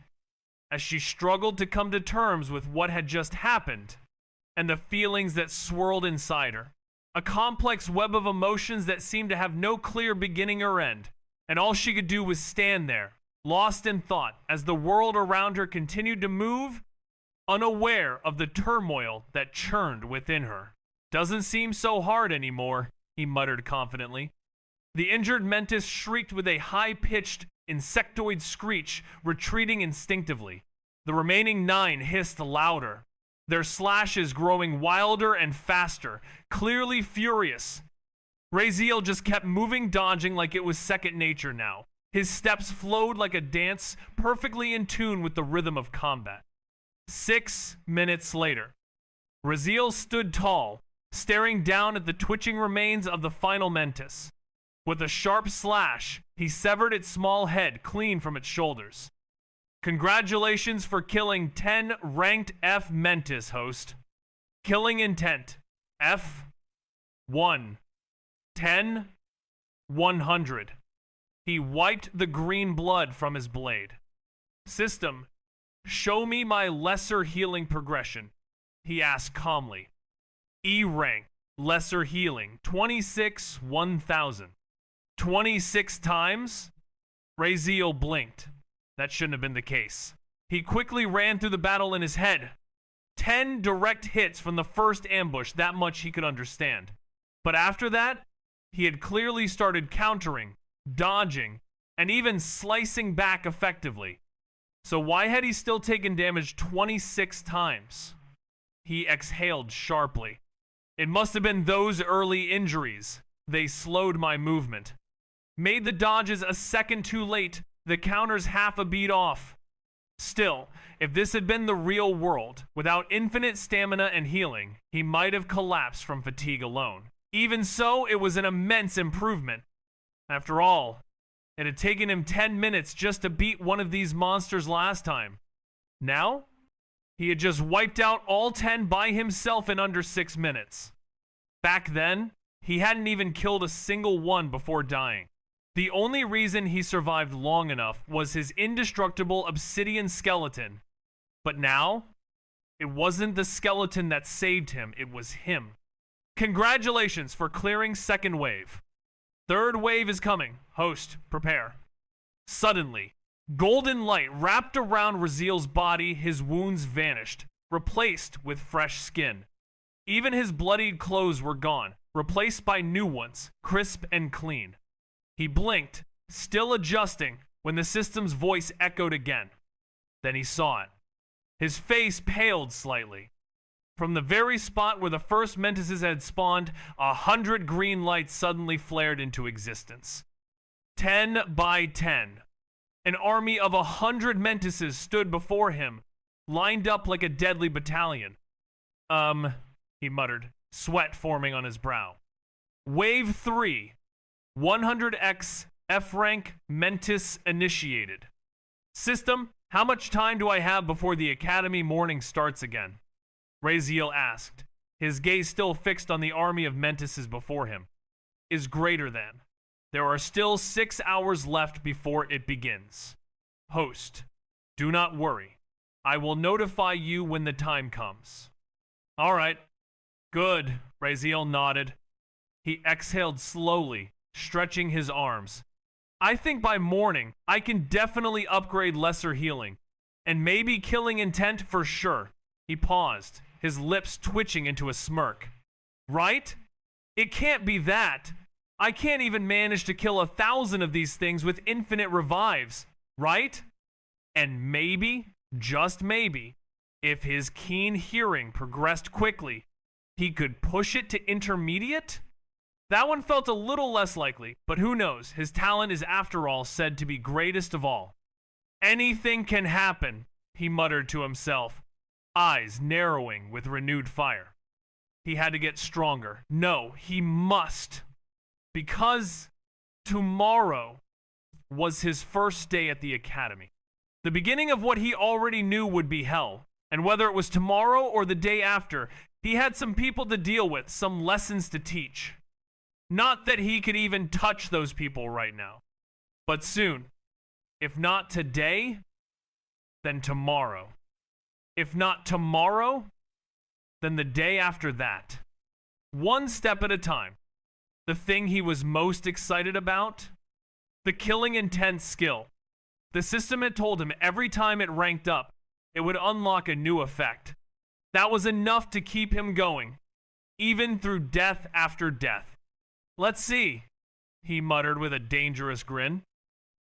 as she struggled to come to terms with what had just happened and the feelings that swirled inside her. A complex web of emotions that seemed to have no clear beginning or end, and all she could do was stand there, lost in thought, as the world around her continued to move, unaware of the turmoil that churned within her. Doesn't seem so hard anymore, he muttered confidently. The injured Mentis shrieked with a high-pitched, insectoid screech, retreating instinctively. The remaining 9 hissed louder, their slashes growing wilder and faster, clearly furious. Raziel just kept moving, dodging like it was second nature now. His steps flowed like a dance, perfectly in tune with the rhythm of combat. 6 minutes later, Raziel stood tall, staring down at the twitching remains of the final Mentis. With a sharp slash, he severed its small head clean from its shoulders. Congratulations for killing 10 ranked F Mentis, host. Killing intent. F. 1. 10. 100. He wiped the green blood from his blade. System, show me my lesser healing progression, he asked calmly. E rank, lesser healing, 26, 1000. 26 times? Raziel blinked. That shouldn't have been the case. He quickly ran through the battle in his head. 10 direct hits from the first ambush, that much he could understand. But after that, he had clearly started countering, dodging, and even slicing back effectively. So why had he still taken damage 26 times? He exhaled sharply. It must have been those early injuries. They slowed my movement. Made the dodges a second too late, the counters half a beat off. Still, if this had been the real world, without infinite stamina and healing, he might have collapsed from fatigue alone. Even so, it was an immense improvement. After all, it had taken him 10 minutes just to beat one of these monsters last time. Now, he had just wiped out all 10 by himself in under 6 minutes. Back then, he hadn't even killed a single one before dying. The only reason he survived long enough was his indestructible obsidian skeleton. But now, it wasn't the skeleton that saved him, it was him. Congratulations for clearing second wave. Third wave is coming. Host, prepare. Suddenly, golden light wrapped around Raziel's body, his wounds vanished, replaced with fresh skin. Even his bloodied clothes were gone, replaced by new ones, crisp and clean. He blinked, still adjusting, when the system's voice echoed again. Then he saw it. His face paled slightly. From the very spot where the first Menteses had spawned, 100 green lights suddenly flared into existence. 10 by 10. An army of 100 Menteses stood before him, lined up like a deadly battalion. He muttered, sweat forming on his brow. Wave 3. 100x F-rank Mentis initiated. System, how much time do I have before the Academy morning starts again? Raziel asked, his gaze still fixed on the army of Menteses before him. Is greater than. There are still 6 hours left before it begins. Host, do not worry. I will notify you when the time comes. All right. Good, Raziel nodded. He exhaled slowly, stretching his arms. I think by morning, I can definitely upgrade lesser healing. And maybe killing intent for sure. He paused, his lips twitching into a smirk. Right? It can't be that. I can't even manage to kill 1,000 of these things with infinite revives, right? And maybe, just maybe, if his keen hearing progressed quickly, he could push it to intermediate? That one felt a little less likely, but who knows? His talent is after all said to be greatest of all. Anything can happen, he muttered to himself, eyes narrowing with renewed fire. He had to get stronger. No, he must. Because tomorrow was his first day at the academy. The beginning of what he already knew would be hell. And whether it was tomorrow or the day after, he had some people to deal with, some lessons to teach. Not that he could even touch those people right now. But soon. If not today, then tomorrow. If not tomorrow, then the day after that. One step at a time. The thing he was most excited about? The killing intent skill. The system had told him every time it ranked up, it would unlock a new effect. That was enough to keep him going, even through death after death. Let's see, he muttered with a dangerous grin.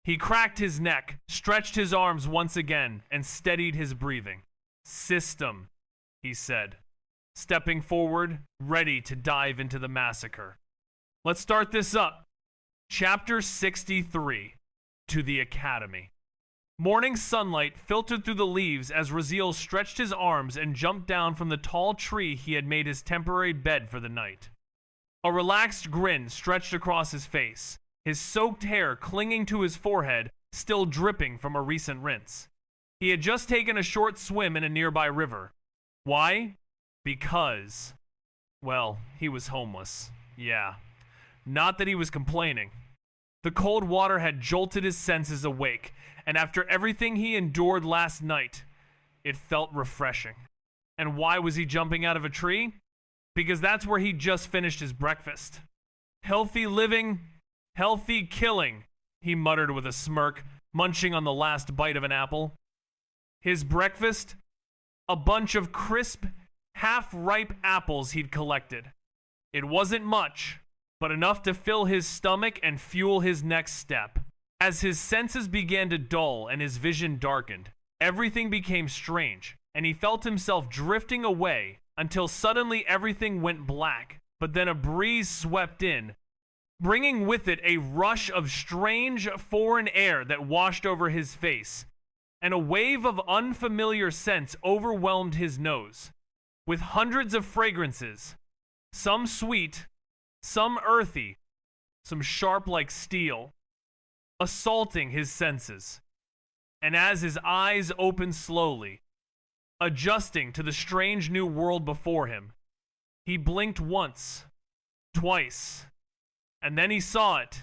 He cracked his neck, stretched his arms once again, and steadied his breathing. System, he said, stepping forward, ready to dive into the massacre. Let's start this up. Chapter 63, To the Academy. Morning sunlight filtered through the leaves as Raziel stretched his arms and jumped down from the tall tree he had made his temporary bed for the night. A relaxed grin stretched across his face, his soaked hair clinging to his forehead, still dripping from a recent rinse. He had just taken a short swim in a nearby river. Why? Because, well, he was homeless. Yeah. Not that he was complaining. The cold water had jolted his senses awake, and after everything he endured last night, it felt refreshing. And why was he jumping out of a tree? Because that's where he just finished his breakfast. Healthy living, healthy killing, he muttered with a smirk, munching on the last bite of an apple. His breakfast? A bunch of crisp, half-ripe apples he'd collected. It wasn't much, but enough to fill his stomach and fuel his next step. As his senses began to dull and his vision darkened, everything became strange, and he felt himself drifting away until suddenly everything went black, but then a breeze swept in, bringing with it a rush of strange foreign air that washed over his face, and a wave of unfamiliar scents overwhelmed his nose, with hundreds of fragrances, some sweet, some earthy, some sharp like steel, assaulting his senses. And as his eyes opened slowly, adjusting to the strange new world before him, he blinked once, twice, and then he saw it,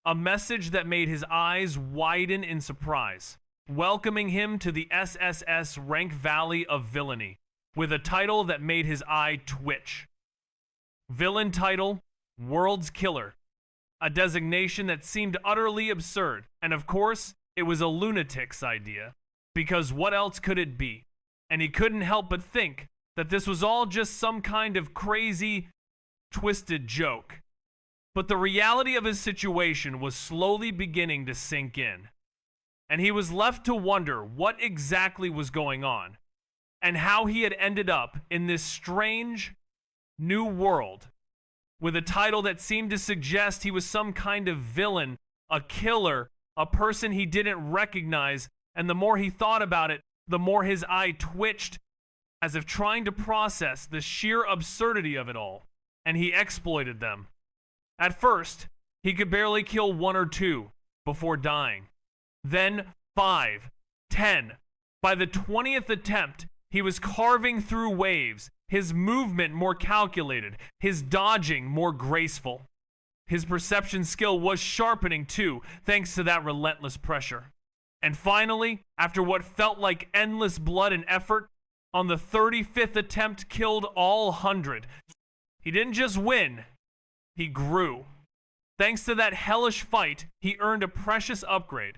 a message that made his eyes widen in surprise, welcoming him to the SSS rank valley of villainy, with a title that made his eye twitch. Villain title, World's Killer. A designation that seemed utterly absurd, and of course, it was a lunatic's idea, because what else could it be? And he couldn't help but think that this was all just some kind of crazy, twisted joke. But the reality of his situation was slowly beginning to sink in, and he was left to wonder what exactly was going on, and how he had ended up in this strange new world with a title that seemed to suggest he was some kind of villain, a killer, a person he didn't recognize, and the more he thought about it, the more his eye twitched, as if trying to process the sheer absurdity of it all, and he exploited them. At first, he could barely kill 1 or 2 before dying. Then 5, 10. By the 20th attempt, he was carving through waves, his movement more calculated, his dodging more graceful. His perception skill was sharpening too, thanks to that relentless pressure. And finally, after what felt like endless blood and effort, on the 35th attempt killed all 100. He didn't just win, he grew. Thanks to that hellish fight, he earned a precious upgrade.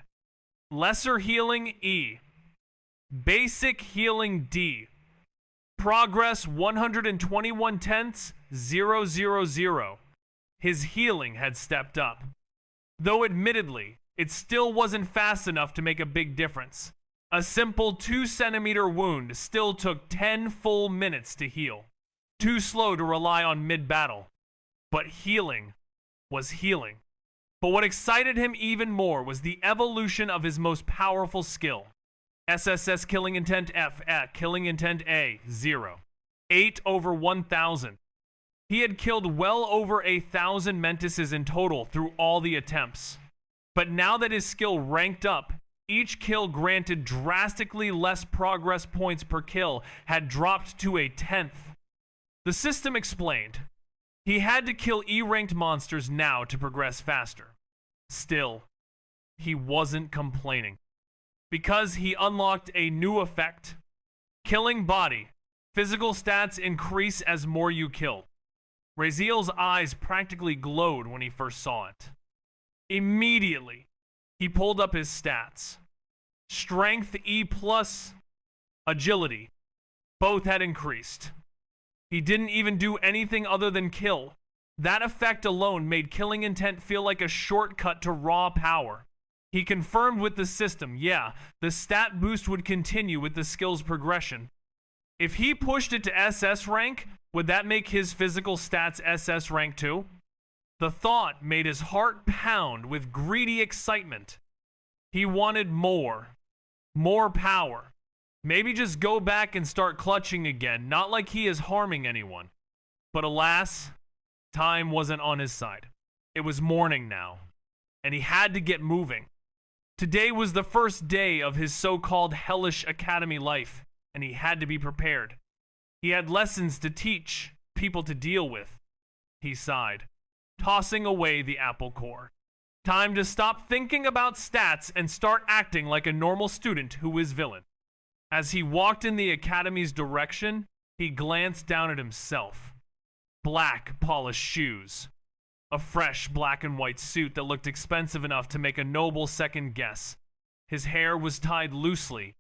Lesser Healing E. Basic Healing D. Progress 121 tenths 000. His healing had stepped up. Though admittedly, it still wasn't fast enough to make a big difference. A simple 2-centimeter wound still took 10 full minutes to heal. Too slow to rely on mid-battle. But healing was healing. But what excited him even more was the evolution of his most powerful skill. SSS Killing Intent F at Killing Intent A 0. 8 over 1,000. He had killed well over 1,000 Mentises in total through all the attempts. But now that his skill ranked up, each kill granted drastically less progress points per kill had dropped to 1/10. The system explained. He had to kill E-ranked monsters now to progress faster. Still, he wasn't complaining. Because he unlocked a new effect. Killing body. Physical stats increase as more you kill. Raziel's eyes practically glowed when he first saw it. Immediately, he pulled up his stats. Strength E+, agility. Both had increased. He didn't even do anything other than kill. That effect alone made Killing Intent feel like a shortcut to raw power. He confirmed with the system, yeah, the stat boost would continue with the skill's progression. If he pushed it to SS rank, would that make his physical stats SS rank too? The thought made his heart pound with greedy excitement. He wanted more. More power. Maybe just go back and start clutching again, not like he is harming anyone. But alas, time wasn't on his side. It was morning now, and he had to get moving. Today was the first day of his so-called hellish academy life, and he had to be prepared. He had lessons to teach, people to deal with. He sighed, tossing away the apple core. Time to stop thinking about stats and start acting like a normal student who is villain. As he walked in the academy's direction, he glanced down at himself. Black, polished shoes. A fresh black and white suit that looked expensive enough to make a noble second guess. His hair was tied loosely,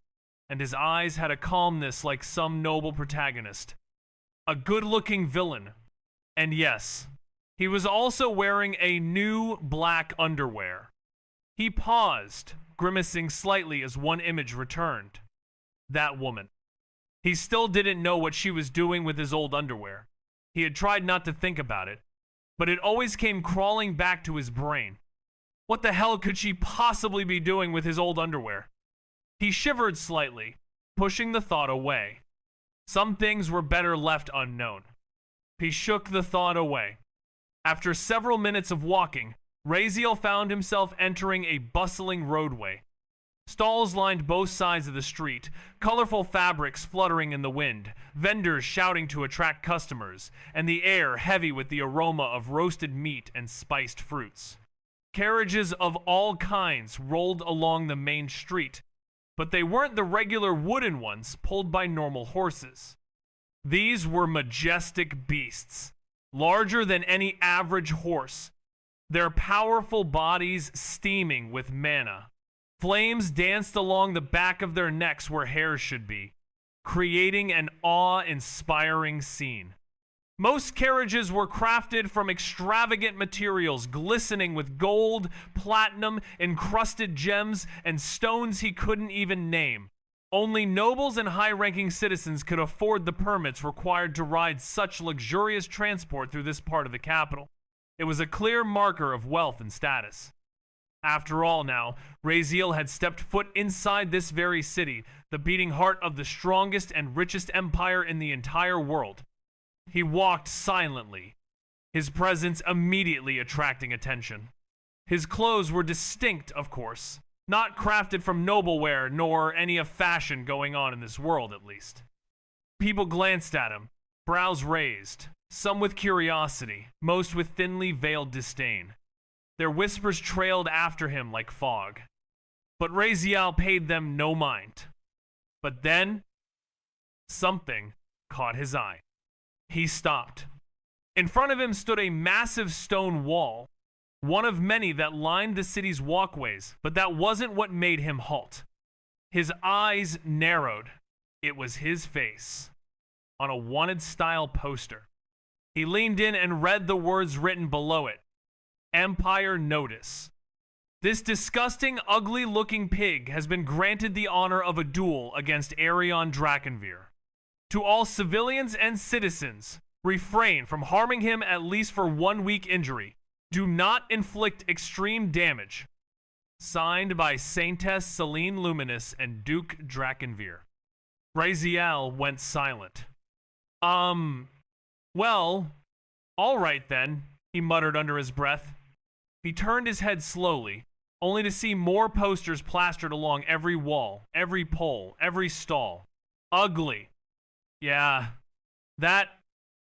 and his eyes had a calmness like some noble protagonist. A good-looking villain. And yes, he was also wearing a new black underwear. He paused, grimacing slightly as one image returned. That woman. He still didn't know what she was doing with his old underwear. He had tried not to think about it, but it always came crawling back to his brain. What the hell could she possibly be doing with his old underwear? He shivered slightly, pushing the thought away. Some things were better left unknown. He shook the thought away. After several minutes of walking, Raziel found himself entering a bustling roadway. Stalls lined both sides of the street, colorful fabrics fluttering in the wind, vendors shouting to attract customers, and the air heavy with the aroma of roasted meat and spiced fruits. Carriages of all kinds rolled along the main street, but they weren't the regular wooden ones pulled by normal horses. These were majestic beasts, larger than any average horse, their powerful bodies steaming with mana. Flames danced along the back of their necks where hairs should be, creating an awe-inspiring scene. Most carriages were crafted from extravagant materials glistening with gold, platinum, encrusted gems, and stones he couldn't even name. Only nobles and high-ranking citizens could afford the permits required to ride such luxurious transport through this part of the capital. It was a clear marker of wealth and status. After all now, Raziel had stepped foot inside this very city, the beating heart of the strongest and richest empire in the entire world. He walked silently, his presence immediately attracting attention. His clothes were distinct, of course, not crafted from nobleware nor any of fashion going on in this world, at least. People glanced at him, brows raised, some with curiosity, most with thinly veiled disdain. Their whispers trailed after him like fog. But Raziel paid them no mind. But then, something caught his eye. He stopped. In front of him stood a massive stone wall, one of many that lined the city's walkways, but that wasn't what made him halt. His eyes narrowed. It was his face, on a wanted-style poster. He leaned in and read the words written below it. Empire Notice. This disgusting, ugly-looking pig has been granted the honor of a duel against Arion Drakenveer. To all civilians and citizens, refrain from harming him at least for 1 week injury. Do not inflict extreme damage. Signed by Saintess Celine Luminous and Duke Drakenveer. Raziel went silent. Well, all right then, he muttered under his breath. He turned his head slowly, only to see more posters plastered along every wall, every pole, every stall. Ugly. Yeah, that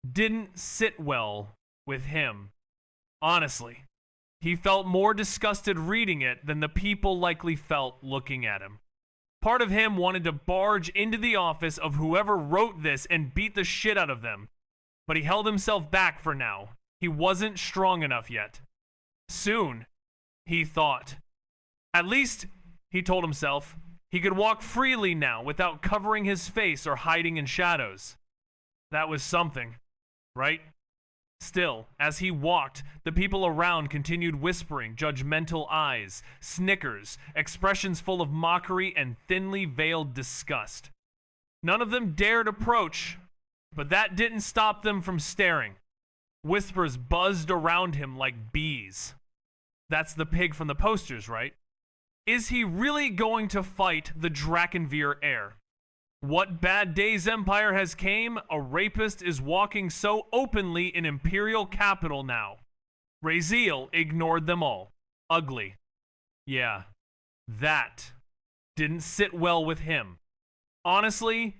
didn't sit well with him. Honestly, he felt more disgusted reading it than the people likely felt looking at him. Part of him wanted to barge into the office of whoever wrote this and beat the shit out of them, but he held himself back for now. He wasn't strong enough yet. Soon, he thought. At least, he told himself, he could walk freely now without covering his face or hiding in shadows. That was something, right? Still, as he walked, the people around continued whispering, judgmental eyes, snickers, expressions full of mockery and thinly veiled disgust. None of them dared approach, but that didn't stop them from staring. Whispers buzzed around him like bees. That's the pig from the posters, right? Is he really going to fight the Drakenveer heir? What bad day's empire has came? A rapist is walking so openly in imperial capital now. Raziel ignored them all. Ugly. Yeah, that didn't sit well with him. Honestly,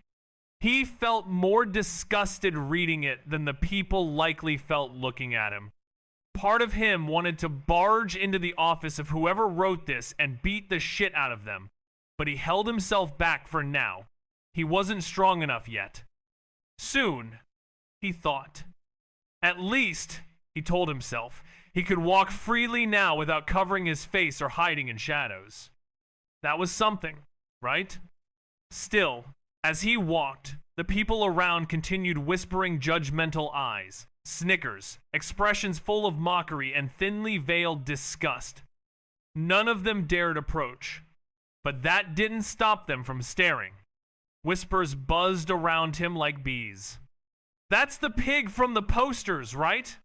he felt more disgusted reading it than the people likely felt looking at him. Part of him wanted to barge into the office of whoever wrote this and beat the shit out of them, but he held himself back for now. He wasn't strong enough yet. Soon, he thought. At least, he told himself, he could walk freely now without covering his face or hiding in shadows. That was something, right? Still, as he walked, the people around continued whispering judgmental eyes, snickers, expressions full of mockery and thinly veiled disgust. None of them dared approach, but that didn't stop them from staring. Whispers buzzed around him like bees. That's the pig from the posters, right?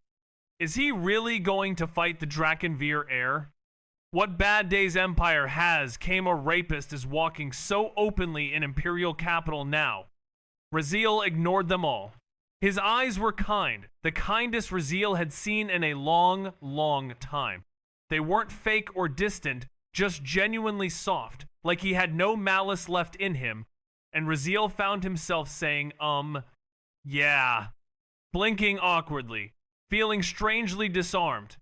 Is he really going to fight the Drakenveer heir? What bad day's empire has came a rapist is walking so openly in imperial capital now. Raziel ignored them all. His eyes were kind, the kindest Raziel had seen in a long, long time. They weren't fake or distant, just genuinely soft, like he had no malice left in him. And Raziel found himself saying, yeah, blinking awkwardly, feeling strangely disarmed,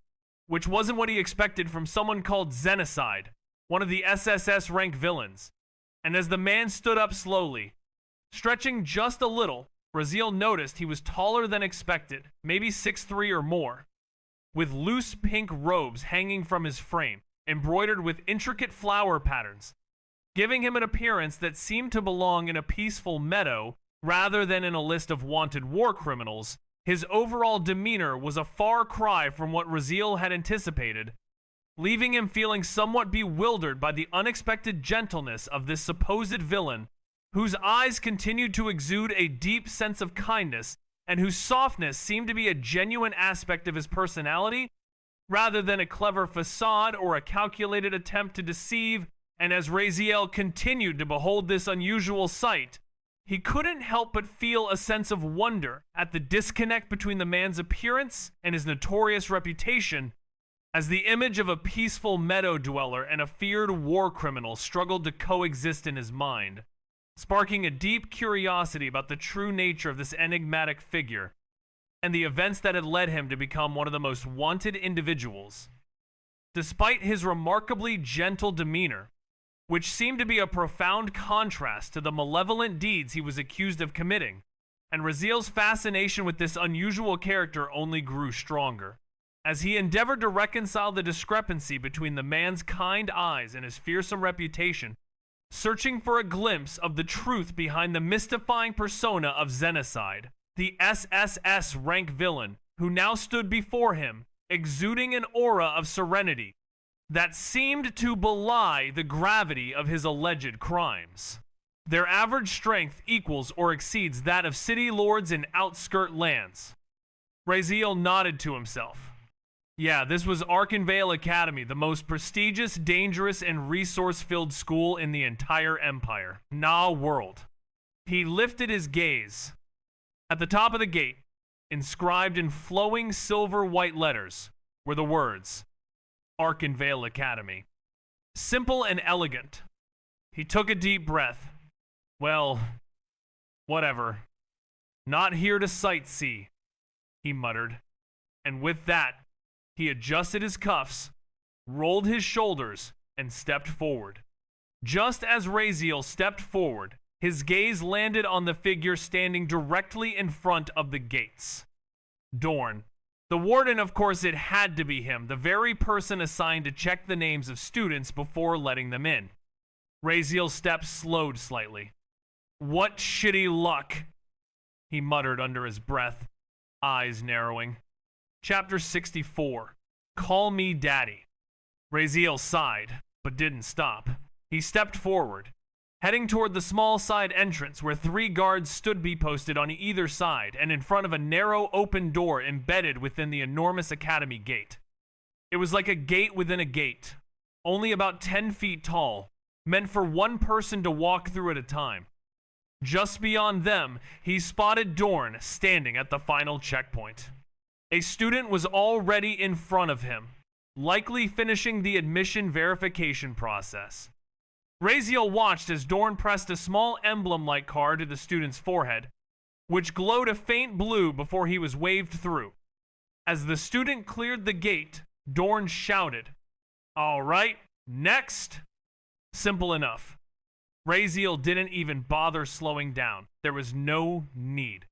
which wasn't what he expected from someone called Xenocide, one of the SSS rank villains. And as the man stood up slowly, stretching just a little, Raziel noticed he was taller than expected, maybe 6'3" or more, with loose pink robes hanging from his frame, embroidered with intricate flower patterns, giving him an appearance that seemed to belong in a peaceful meadow rather than in a list of wanted war criminals. His overall demeanor was a far cry from what Raziel had anticipated, leaving him feeling somewhat bewildered by the unexpected gentleness of this supposed villain whose eyes continued to exude a deep sense of kindness and whose softness seemed to be a genuine aspect of his personality rather than a clever facade or a calculated attempt to deceive. And as Raziel continued to behold this unusual sight, he couldn't help but feel a sense of wonder at the disconnect between the man's appearance and his notorious reputation, as the image of a peaceful meadow dweller and a feared war criminal struggled to coexist in his mind, sparking a deep curiosity about the true nature of this enigmatic figure and the events that had led him to become one of the most wanted individuals. Despite his remarkably gentle demeanor, which seemed to be a profound contrast to the malevolent deeds he was accused of committing, and Raziel's fascination with this unusual character only grew stronger. As he endeavored to reconcile the discrepancy between the man's kind eyes and his fearsome reputation, searching for a glimpse of the truth behind the mystifying persona of Xenocide, the SSS rank villain who now stood before him, exuding an aura of serenity that seemed to belie the gravity of his alleged crimes. Their average strength equals or exceeds that of city lords in outskirt lands. Raziel nodded to himself. Yeah, this was Arkenvale Academy, the most prestigious, dangerous, and resource-filled school in the entire empire. Nah, world. He lifted his gaze. At the top of the gate, inscribed in flowing silver-white letters, were the words, Arkenvale Academy. Simple and elegant. He took a deep breath. Well, whatever. Not here to sightsee, he muttered. And with that, he adjusted his cuffs, rolled his shoulders, and stepped forward. Just as Raziel stepped forward, his gaze landed on the figure standing directly in front of the gates. Dorn. The warden, of course, it had to be him, the very person assigned to check the names of students before letting them in. Raziel's steps slowed slightly. What shitty luck, he muttered under his breath, eyes narrowing. Chapter 64. Call Me Daddy. Raziel sighed, but didn't stop. He stepped forward, heading toward the small side entrance where 3 guards stood posted on either side and in front of a narrow open door embedded within the enormous academy gate. It was like a gate within a gate, only about 10 feet tall, meant for one person to walk through at a time. Just beyond them, he spotted Dorn standing at the final checkpoint. A student was already in front of him, likely finishing the admission verification process. Raziel watched as Dorn pressed a small emblem-like card to the student's forehead, which glowed a faint blue before he was waved through. As the student cleared the gate, Dorn shouted, "All right, next!" Simple enough. Raziel didn't even bother slowing down. There was no need.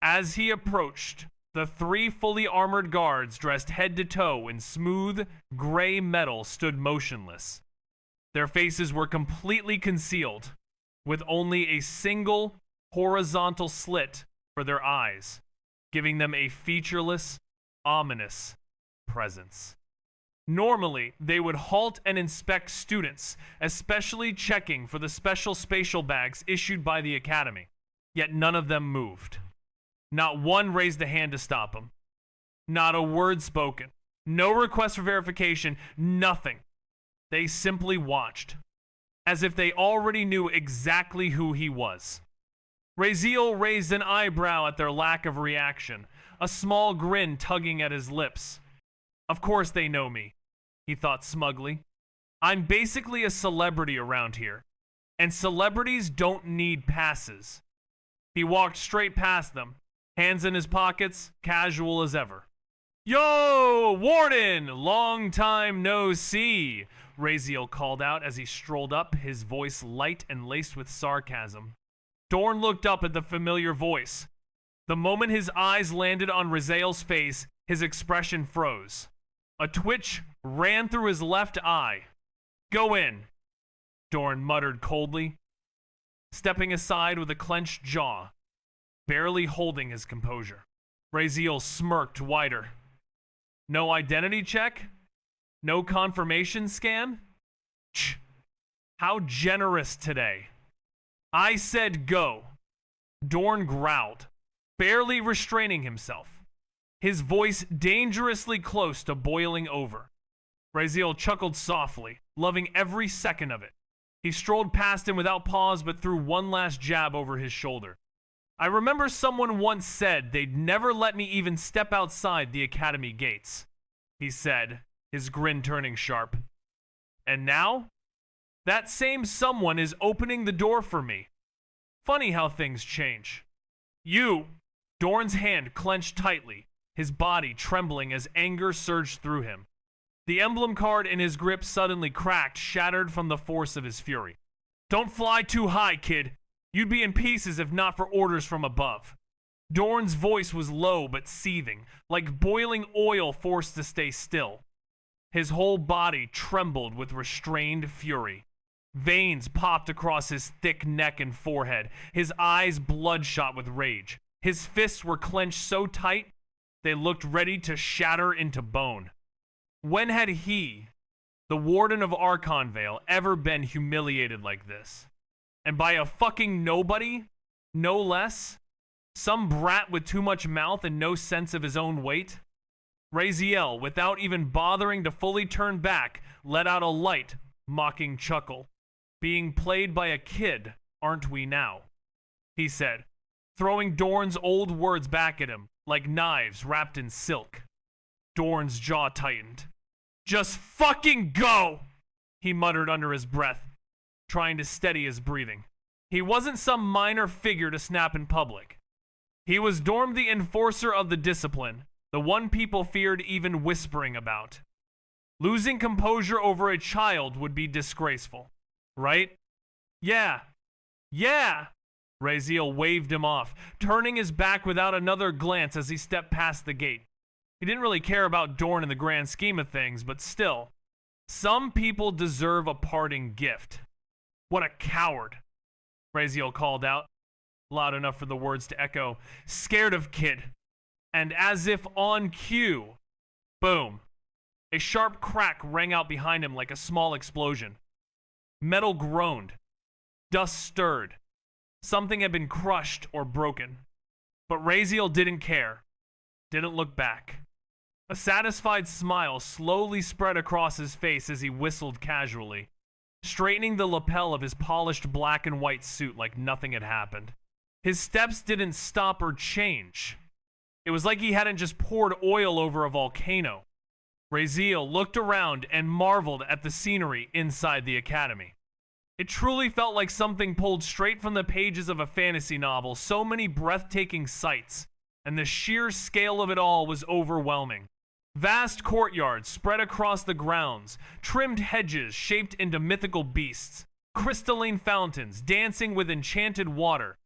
As he approached, the 3 fully armored guards dressed head to toe in smooth, gray metal stood motionless. Their faces were completely concealed, with only a single horizontal slit for their eyes, giving them a featureless, ominous presence. Normally, they would halt and inspect students, especially checking for the special spatial bags issued by the academy, yet none of them moved. Not one raised a hand to stop him. Not a word spoken. No request for verification, nothing. They simply watched, as if they already knew exactly who he was. Raziel raised an eyebrow at their lack of reaction, a small grin tugging at his lips. Of course they know me, he thought smugly. I'm basically a celebrity around here, and celebrities don't need passes. He walked straight past them, hands in his pockets, casual as ever. Yo, Warden! Long time no see, Raziel called out as he strolled up, his voice light and laced with sarcasm. Dorn looked up at the familiar voice. The moment his eyes landed on Raziel's face, his expression froze. A twitch ran through his left eye. Go in, Dorn muttered coldly, stepping aside with a clenched jaw, barely holding his composure. Raziel smirked wider. No identity check? No confirmation scan? How generous today. I said go. Dorn growled, barely restraining himself, his voice dangerously close to boiling over. Raziel chuckled softly, loving every second of it. He strolled past him without pause but threw one last jab over his shoulder. I remember someone once said they'd never let me even step outside the academy gates, he said, his grin turning sharp. And now? That same someone is opening the door for me. Funny how things change. You! Dorn's hand clenched tightly, his body trembling as anger surged through him. The emblem card in his grip suddenly cracked, shattered from the force of his fury. Don't fly too high, kid. You'd be in pieces if not for orders from above. Dorn's voice was low but seething, like boiling oil forced to stay still. His whole body trembled with restrained fury. Veins popped across his thick neck and forehead, his eyes bloodshot with rage. His fists were clenched so tight, they looked ready to shatter into bone. When had he, the Warden of Archonvale, ever been humiliated like this? And by a fucking nobody? No less? Some brat with too much mouth and no sense of his own weight? Raziel, without even bothering to fully turn back, let out a light, mocking chuckle. Being played by a kid, aren't we now? He said, throwing Dorn's old words back at him, like knives wrapped in silk. Dorn's jaw tightened. Just fucking go! He muttered under his breath, trying to steady his breathing. He wasn't some minor figure to snap in public. He was Dorn the enforcer of the discipline, the one people feared even whispering about. Losing composure over a child would be disgraceful, right? Yeah. Raziel waved him off, turning his back without another glance as he stepped past the gate. He didn't really care about Dorn in the grand scheme of things, but still, some people deserve a parting gift. What a coward, Raziel called out, loud enough for the words to echo. Scared of kid. And as if on cue, boom. A sharp crack rang out behind him like a small explosion. Metal groaned. Dust stirred. Something had been crushed or broken. But Raziel didn't care. Didn't look back. A satisfied smile slowly spread across his face as he whistled casually, straightening the lapel of his polished black and white suit like nothing had happened. His steps didn't stop or change. It was like he hadn't just poured oil over a volcano. Raziel looked around and marveled at the scenery inside the academy. It truly felt like something pulled straight from the pages of a fantasy novel, so many breathtaking sights, and the sheer scale of it all was overwhelming. Vast courtyards spread across the grounds, trimmed hedges shaped into mythical beasts, crystalline fountains dancing with enchanted water,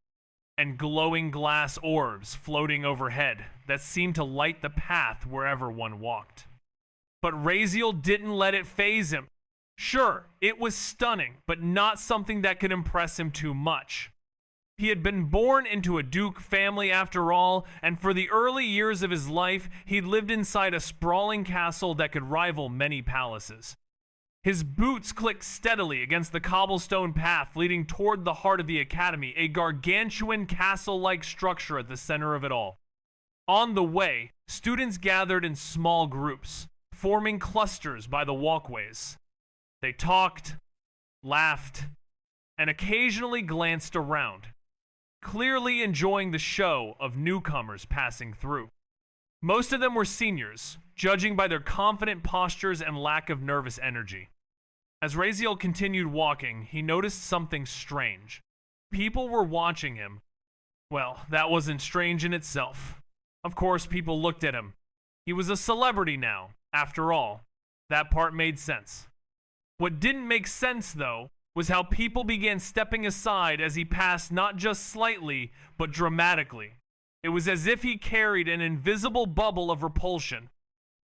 and glowing glass orbs floating overhead that seemed to light the path wherever one walked. But Raziel didn't let it faze him. Sure, it was stunning, but not something that could impress him too much. He had been born into a Duke family after all, and for the early years of his life, he'd lived inside a sprawling castle that could rival many palaces. His boots clicked steadily against the cobblestone path leading toward the heart of the academy, a gargantuan castle-like structure at the center of it all. On the way, students gathered in small groups, forming clusters by the walkways. They talked, laughed, and occasionally glanced around, clearly enjoying the show of newcomers passing through. Most of them were seniors, judging by their confident postures and lack of nervous energy. As Raziel continued walking, he noticed something strange. People were watching him. Well, that wasn't strange in itself. Of course, people looked at him. He was a celebrity now, after all. That part made sense. What didn't make sense, though, was how people began stepping aside as he passed not just slightly, but dramatically. It was as if he carried an invisible bubble of repulsion.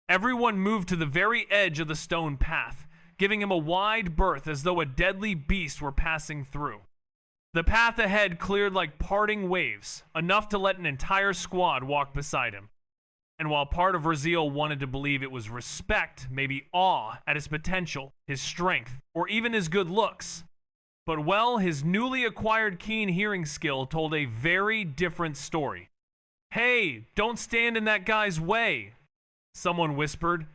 Everyone moved to the very edge of the stone path, giving him a wide berth as though a deadly beast were passing through. The path ahead cleared like parting waves, enough to let an entire squad walk beside him. And while part of Raziel wanted to believe it was respect, maybe awe at his potential, his strength, or even his good looks, But well, his newly acquired keen hearing skill told a very different story. "Hey, don't stand in that guy's way," someone whispered,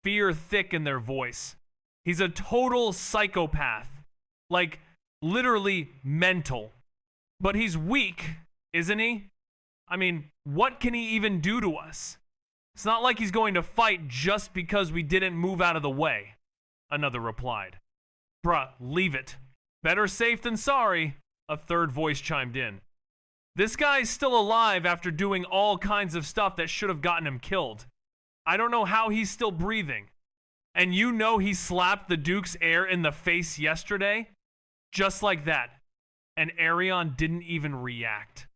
fear thick in their voice. "He's a total psychopath. Like, literally mental. But he's weak, isn't he? I mean, what can he even do to us? It's not like he's going to fight just because we didn't move out of the way," another replied. "Bruh, leave it. Better safe than sorry," a third voice chimed in. "This guy's still alive after doing all kinds of stuff that should have gotten him killed. I don't know how he's still breathing. And you know he slapped the Duke's heir in the face yesterday? Just like that. And Arion didn't even react.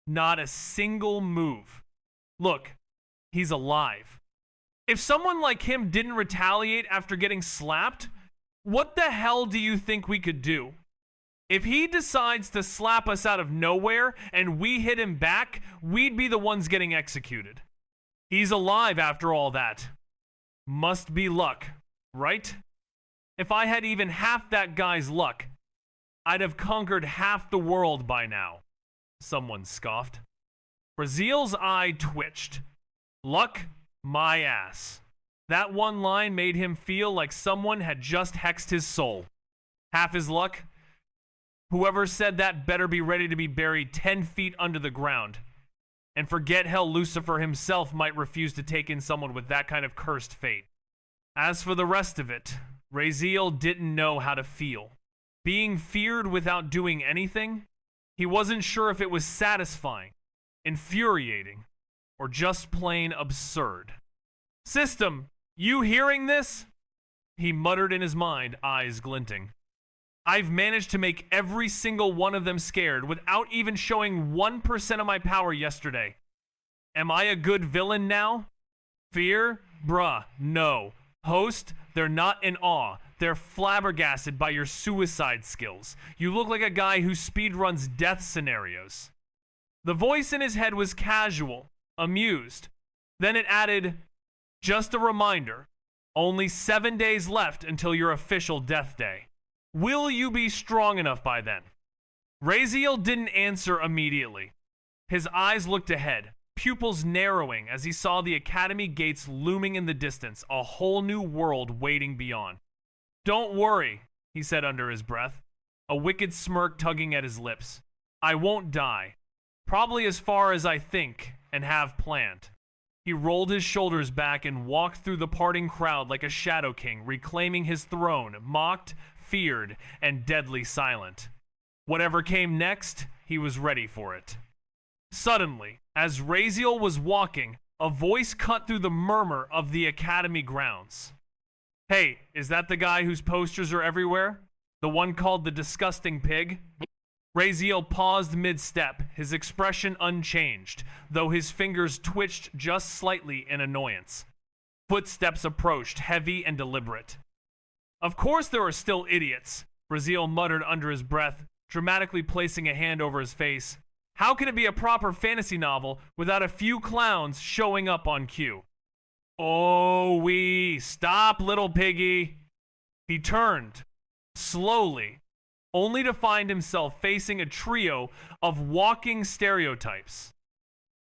Not a single move. Look, he's alive. If someone like him didn't retaliate after getting slapped, what the hell do you think we could do? If he decides to slap us out of nowhere and we hit him back, we'd be the ones getting executed. He's alive after all that. Must be luck, right? If I had even half that guy's luck, I'd have conquered half the world by now," someone scoffed. Brazil's eye twitched. Luck, my ass. That one line made him feel like someone had just hexed his soul. Half his luck? Whoever said that better be ready to be buried 10 feet under the ground. And forget hell, Lucifer himself might refuse to take in someone with that kind of cursed fate. As for the rest of it, Raziel didn't know how to feel. Being feared without doing anything? He wasn't sure if it was satisfying, infuriating, or just plain absurd. "System, you hearing this?" he muttered in his mind, eyes glinting. "I've managed to make every single one of them scared without even showing 1% of my power yesterday. Am I a good villain now? Fear? Bruh, no. Host, they're not in awe. They're flabbergasted by your suicide skills. You look like a guy who speedruns death scenarios." The voice in his head was casual, amused. Then it added, "Just a reminder, only 7 days left until your official death day. Will you be strong enough by then?" Raziel didn't answer immediately. His eyes looked ahead, pupils narrowing as he saw the academy gates looming in the distance, a whole new world waiting beyond. "Don't worry," he said under his breath, a wicked smirk tugging at his lips. "I won't die. Probably as far as I think and have planned." He rolled his shoulders back and walked through the parting crowd like a shadow king, reclaiming his throne, mocked, feared, and deadly silent. Whatever came next, he was ready for it. Suddenly, as Raziel was walking, a voice cut through the murmur of the academy grounds. "Hey, is that the guy whose posters are everywhere? The one called the Disgusting Pig?" Raziel paused mid-step, his expression unchanged, though his fingers twitched just slightly in annoyance. Footsteps approached, heavy and deliberate. "Of course there are still idiots," Raziel muttered under his breath, dramatically placing a hand over his face. "How can it be a proper fantasy novel without a few clowns showing up on cue?" "Oh, stop, little piggy." He turned, slowly, only to find himself facing a trio of walking stereotypes.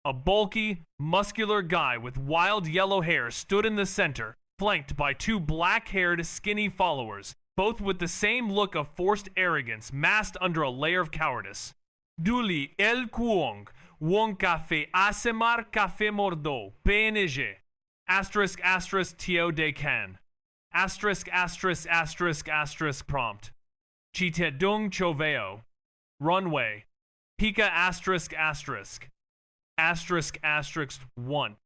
A bulky, muscular guy with wild yellow hair stood in the center, flanked by two black-haired, skinny followers, both with the same look of forced arrogance masked under a layer of cowardice. "Duli el kuong, won café asemar café mordo, PNG. Asterisk, asterisk, Tio de Can. Asterisk, asterisk, asterisk, asterisk, prompt. Chitedung Choveo. Runway. Pika asterisk, asterisk. Asterisk, asterisk, 1.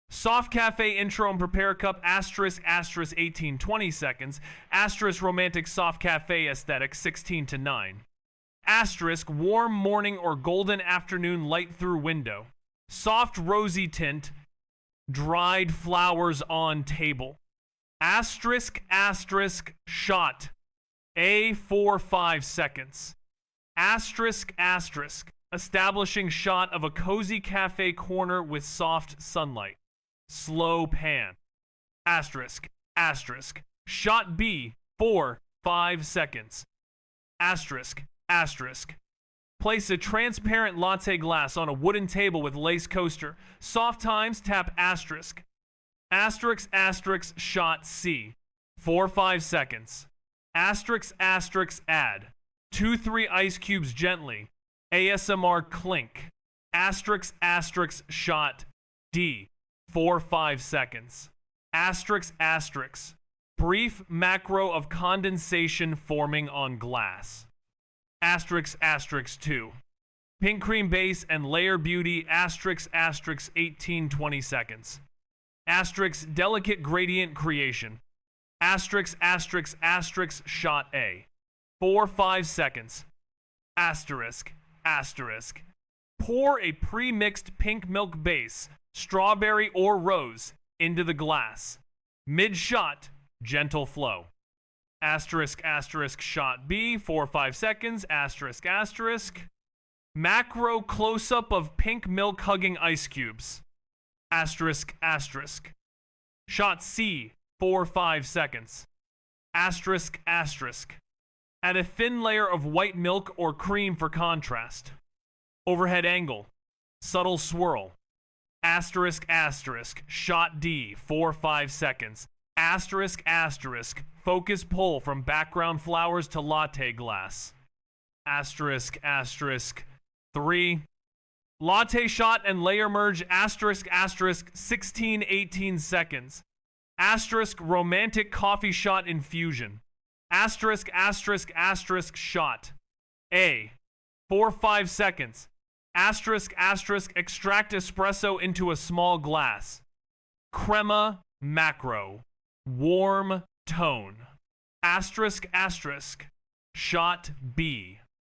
Soft Cafe intro and prepare cup asterisk asterisk 18-20 seconds. Asterisk romantic soft cafe aesthetic 16 to 9. Asterisk warm morning or golden afternoon light through window. Soft rosy tint. Dried flowers on table. Asterisk asterisk shot. A 5 seconds. Asterisk asterisk establishing shot of a cozy cafe corner with soft sunlight. Slow pan. Asterisk, asterisk. Shot B, 5 seconds. Asterisk, asterisk. Place a transparent latte glass on a wooden table with lace coaster. Soft times, tap asterisk. Asterisk, asterisk, shot C. 4-5 seconds. Asterisk, asterisk, add. 2-3 ice cubes gently. ASMR clink. Asterisk, asterisk, shot D. 4-5 seconds. Asterisk, asterisk. Brief macro of condensation forming on glass. Asterisk, asterisk 2. Pink cream base and layer beauty, asterisk, asterisk 18-20 seconds. Asterisk, delicate gradient creation. Asterisk, asterisk, asterisk, shot A. 4-5 seconds. Asterisk, asterisk. Pour a pre-mixed pink milk base, strawberry or rose, into the glass. Mid-shot, gentle flow. Asterisk, asterisk, shot B, 4-5 seconds, asterisk, asterisk. Macro close-up of pink milk hugging ice cubes. Asterisk, asterisk. Shot C, 4-5 seconds. Asterisk, asterisk. Add a thin layer of white milk or cream for contrast. Overhead angle. Subtle swirl. Asterisk, asterisk. Shot D, 4-5 seconds. Asterisk, asterisk. Focus pull from background flowers to latte glass. Asterisk, asterisk. 3. Latte shot and layer merge, asterisk, asterisk, 16-18 seconds. Asterisk, romantic coffee shot infusion. Asterisk, asterisk, asterisk, shot. A. 4-5 seconds. Asterisk, asterisk, extract espresso into a small glass. Crema, macro. Warm tone. Asterisk, asterisk. Shot B.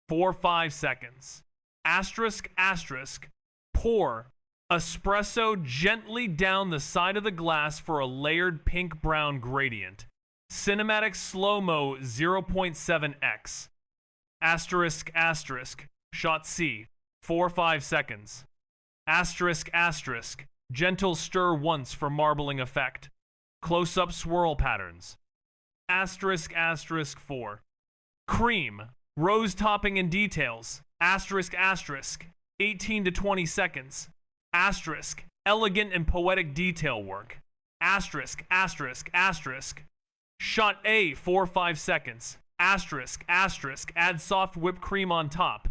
4-5 seconds. Asterisk, asterisk. Pour espresso gently down the side of the glass for a layered pink-brown gradient. Cinematic slow-mo 0.7x. Asterisk, asterisk. Shot C. 4-5 seconds. Asterisk, asterisk. Gentle stir once for marbling effect. Close-up swirl patterns. Asterisk, asterisk 4. Cream. Rose topping and details. Asterisk, asterisk. 18-20 seconds. Asterisk. Elegant and poetic detail work. Asterisk, asterisk, asterisk. Shot A, 4-5 seconds. Asterisk, asterisk. Add soft whipped cream on top.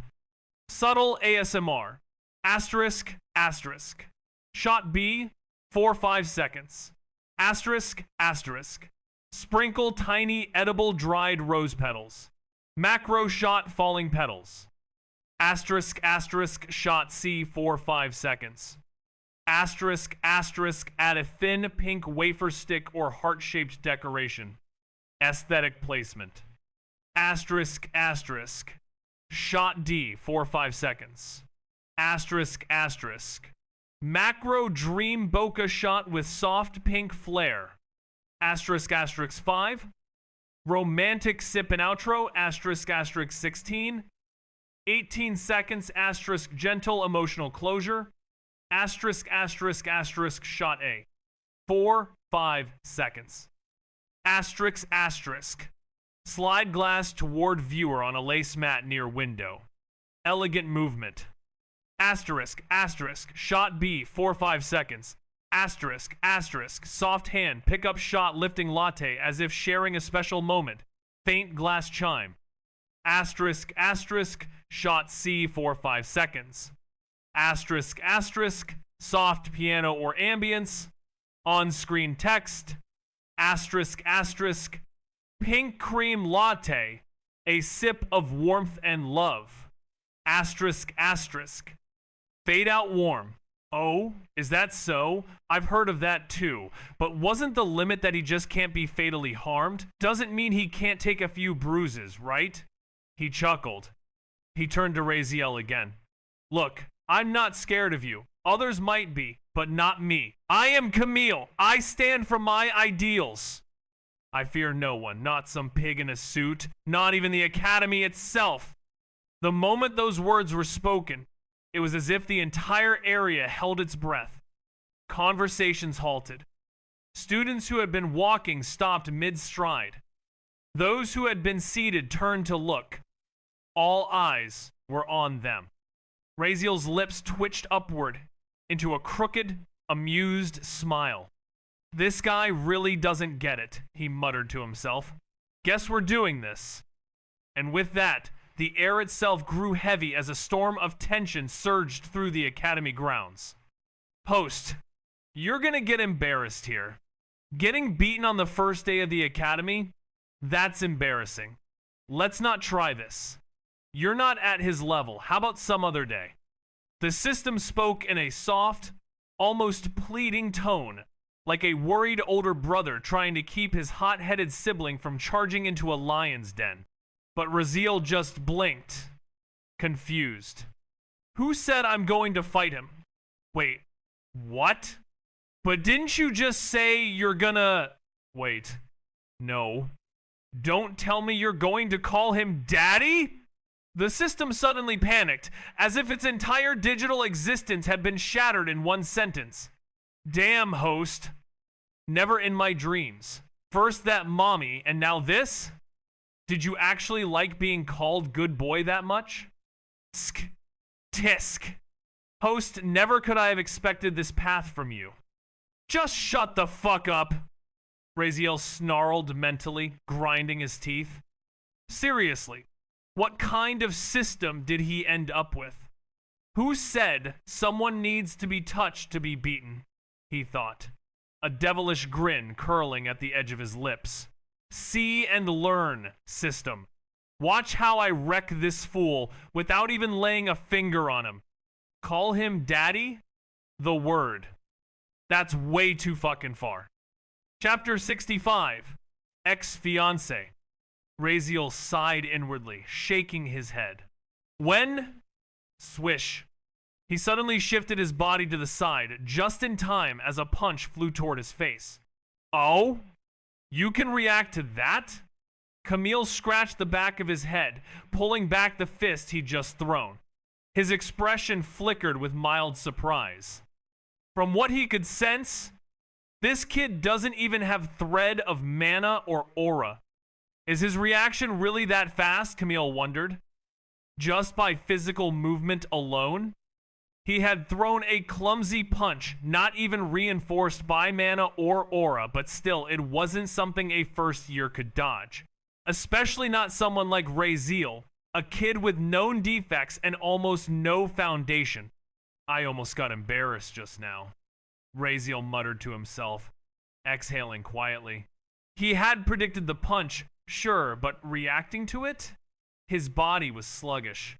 Subtle ASMR. Asterisk, asterisk. Shot B, 4-5 seconds. Asterisk, asterisk. Sprinkle tiny edible dried rose petals. Macro shot falling petals. Asterisk, asterisk, shot C, 4-5 seconds. Asterisk, asterisk, add a thin pink wafer stick or heart-shaped decoration. Aesthetic placement. Asterisk, asterisk. Shot D, 4-5 seconds. Asterisk, asterisk. Macro dream bokeh shot with soft pink flare. Asterisk, asterisk 5. Romantic sip and outro, asterisk, asterisk 16. 18 seconds, asterisk, gentle emotional closure. Asterisk, asterisk, asterisk, shot A. 4-5 seconds. Asterisk, asterisk. Slide glass toward viewer on a lace mat near window. Elegant movement. Asterisk, asterisk, shot B, 4-5 seconds. Asterisk, asterisk, soft hand, pick up shot lifting latte as if sharing a special moment. Faint glass chime. Asterisk, asterisk, shot C, 4-5 seconds. Asterisk, asterisk, soft piano or ambience. On-screen text. Asterisk, asterisk, pink cream latte, a sip of warmth and love. Asterisk, asterisk. Fade out warm. Oh, is that so? I've heard of that too. But wasn't the limit that he just can't be fatally harmed? Doesn't mean he can't take a few bruises, right? He chuckled. He turned to Raziel again. Look, I'm not scared of you. Others might be, but not me. I am Camille. I stand for my ideals. I fear no one, not some pig in a suit, not even the academy itself. The moment those words were spoken, it was as if the entire area held its breath. Conversations halted. Students who had been walking stopped mid-stride. Those who had been seated turned to look. All eyes were on them. Raziel's lips twitched upward into a crooked, amused smile. This guy really doesn't get it, he muttered to himself. Guess we're doing this. And with that, the air itself grew heavy as a storm of tension surged through the academy grounds. Host, you're gonna get embarrassed here. Getting beaten on the first day of the academy, that's embarrassing. Let's not try this. You're not at his level. How about some other day? The system spoke in a soft, almost pleading tone, like a worried older brother trying to keep his hot-headed sibling from charging into a lion's den. But Raziel just blinked, confused. Who said I'm going to fight him? Wait, what? But didn't you just say you're gonna... Wait, no. Don't tell me you're going to call him Daddy? The system suddenly panicked, as if its entire digital existence had been shattered in one sentence. Damn, host. Never in my dreams. First that mommy, and now this? Did you actually like being called good boy that much? Sk. Tisk. Host, never could I have expected this path from you. Just shut the fuck up. Raziel snarled mentally, grinding his teeth. Seriously, what kind of system did he end up with? Who said someone needs to be touched to be beaten? He thought, a devilish grin curling at the edge of his lips. See and learn, system. Watch how I wreck this fool without even laying a finger on him. Call him daddy? The word. That's way too fucking far. Chapter 65. Ex-fiancé. Raziel sighed inwardly, shaking his head. When? Swish. He suddenly shifted his body to the side, just in time as a punch flew toward his face. Oh? You can react to that? Camille scratched the back of his head, pulling back the fist he'd just thrown. His expression flickered with mild surprise. From what he could sense, this kid doesn't even have thread of mana or aura. Is his reaction really that fast, Camille wondered? Just by physical movement alone? He had thrown a clumsy punch, not even reinforced by mana or aura, but still, it wasn't something a first year could dodge. Especially not someone like Raziel, a kid with known defects and almost no foundation. I almost got embarrassed just now, Raziel muttered to himself, exhaling quietly. He had predicted the punch, sure, but reacting to it? His body was sluggish.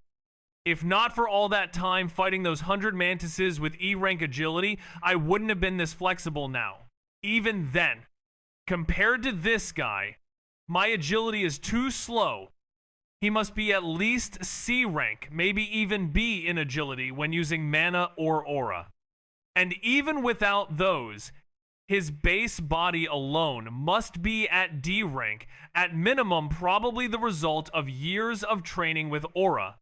If not for all that time fighting those 100 mantises with E-rank agility, I wouldn't have been this flexible now. Even then, compared to this guy, my agility is too slow. He must be at least C rank, maybe even B in agility when using mana or aura. And even without those, his base body alone must be at D rank, at minimum probably the result of years of training with aura,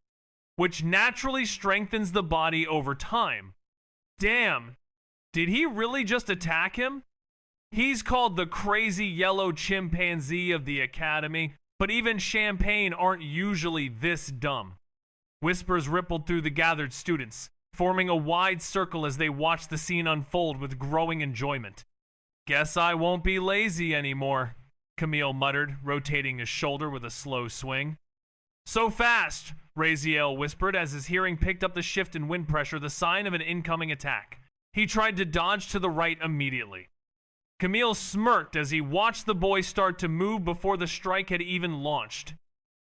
which naturally strengthens the body over time. Damn, did he really just attack him? He's called the crazy yellow chimpanzee of the academy, but even champagne aren't usually this dumb. Whispers rippled through the gathered students, forming a wide circle as they watched the scene unfold with growing enjoyment. Guess I won't be lazy anymore, Camille muttered, rotating his shoulder with a slow swing. So fast, Raziel whispered as his hearing picked up the shift in wind pressure, the sign of an incoming attack. He tried to dodge to the right immediately. Camille smirked as he watched the boy start to move before the strike had even launched.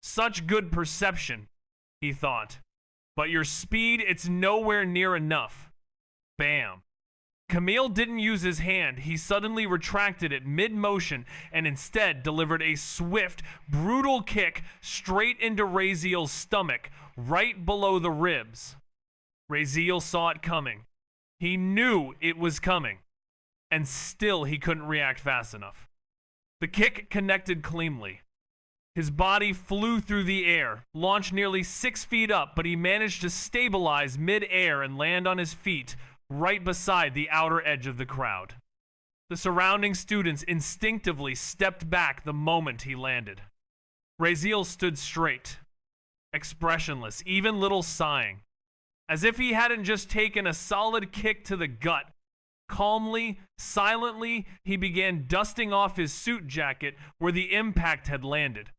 Such good perception, he thought. But your speed, it's nowhere near enough. Bam. Camille didn't use his hand. He suddenly retracted it mid-motion and instead delivered a swift, brutal kick straight into Raziel's stomach, right below the ribs. Raziel saw it coming. He knew it was coming. And still he couldn't react fast enough. The kick connected cleanly. His body flew through the air, launched nearly 6 feet up, but he managed to stabilize mid-air and land on his feet right beside the outer edge of the crowd. The surrounding students instinctively stepped back the moment he landed. Raziel stood straight. expressionless, even little sighing. As if he hadn't just taken a solid kick to the gut. Calmly, silently, he began dusting off his suit jacket where the impact had landed.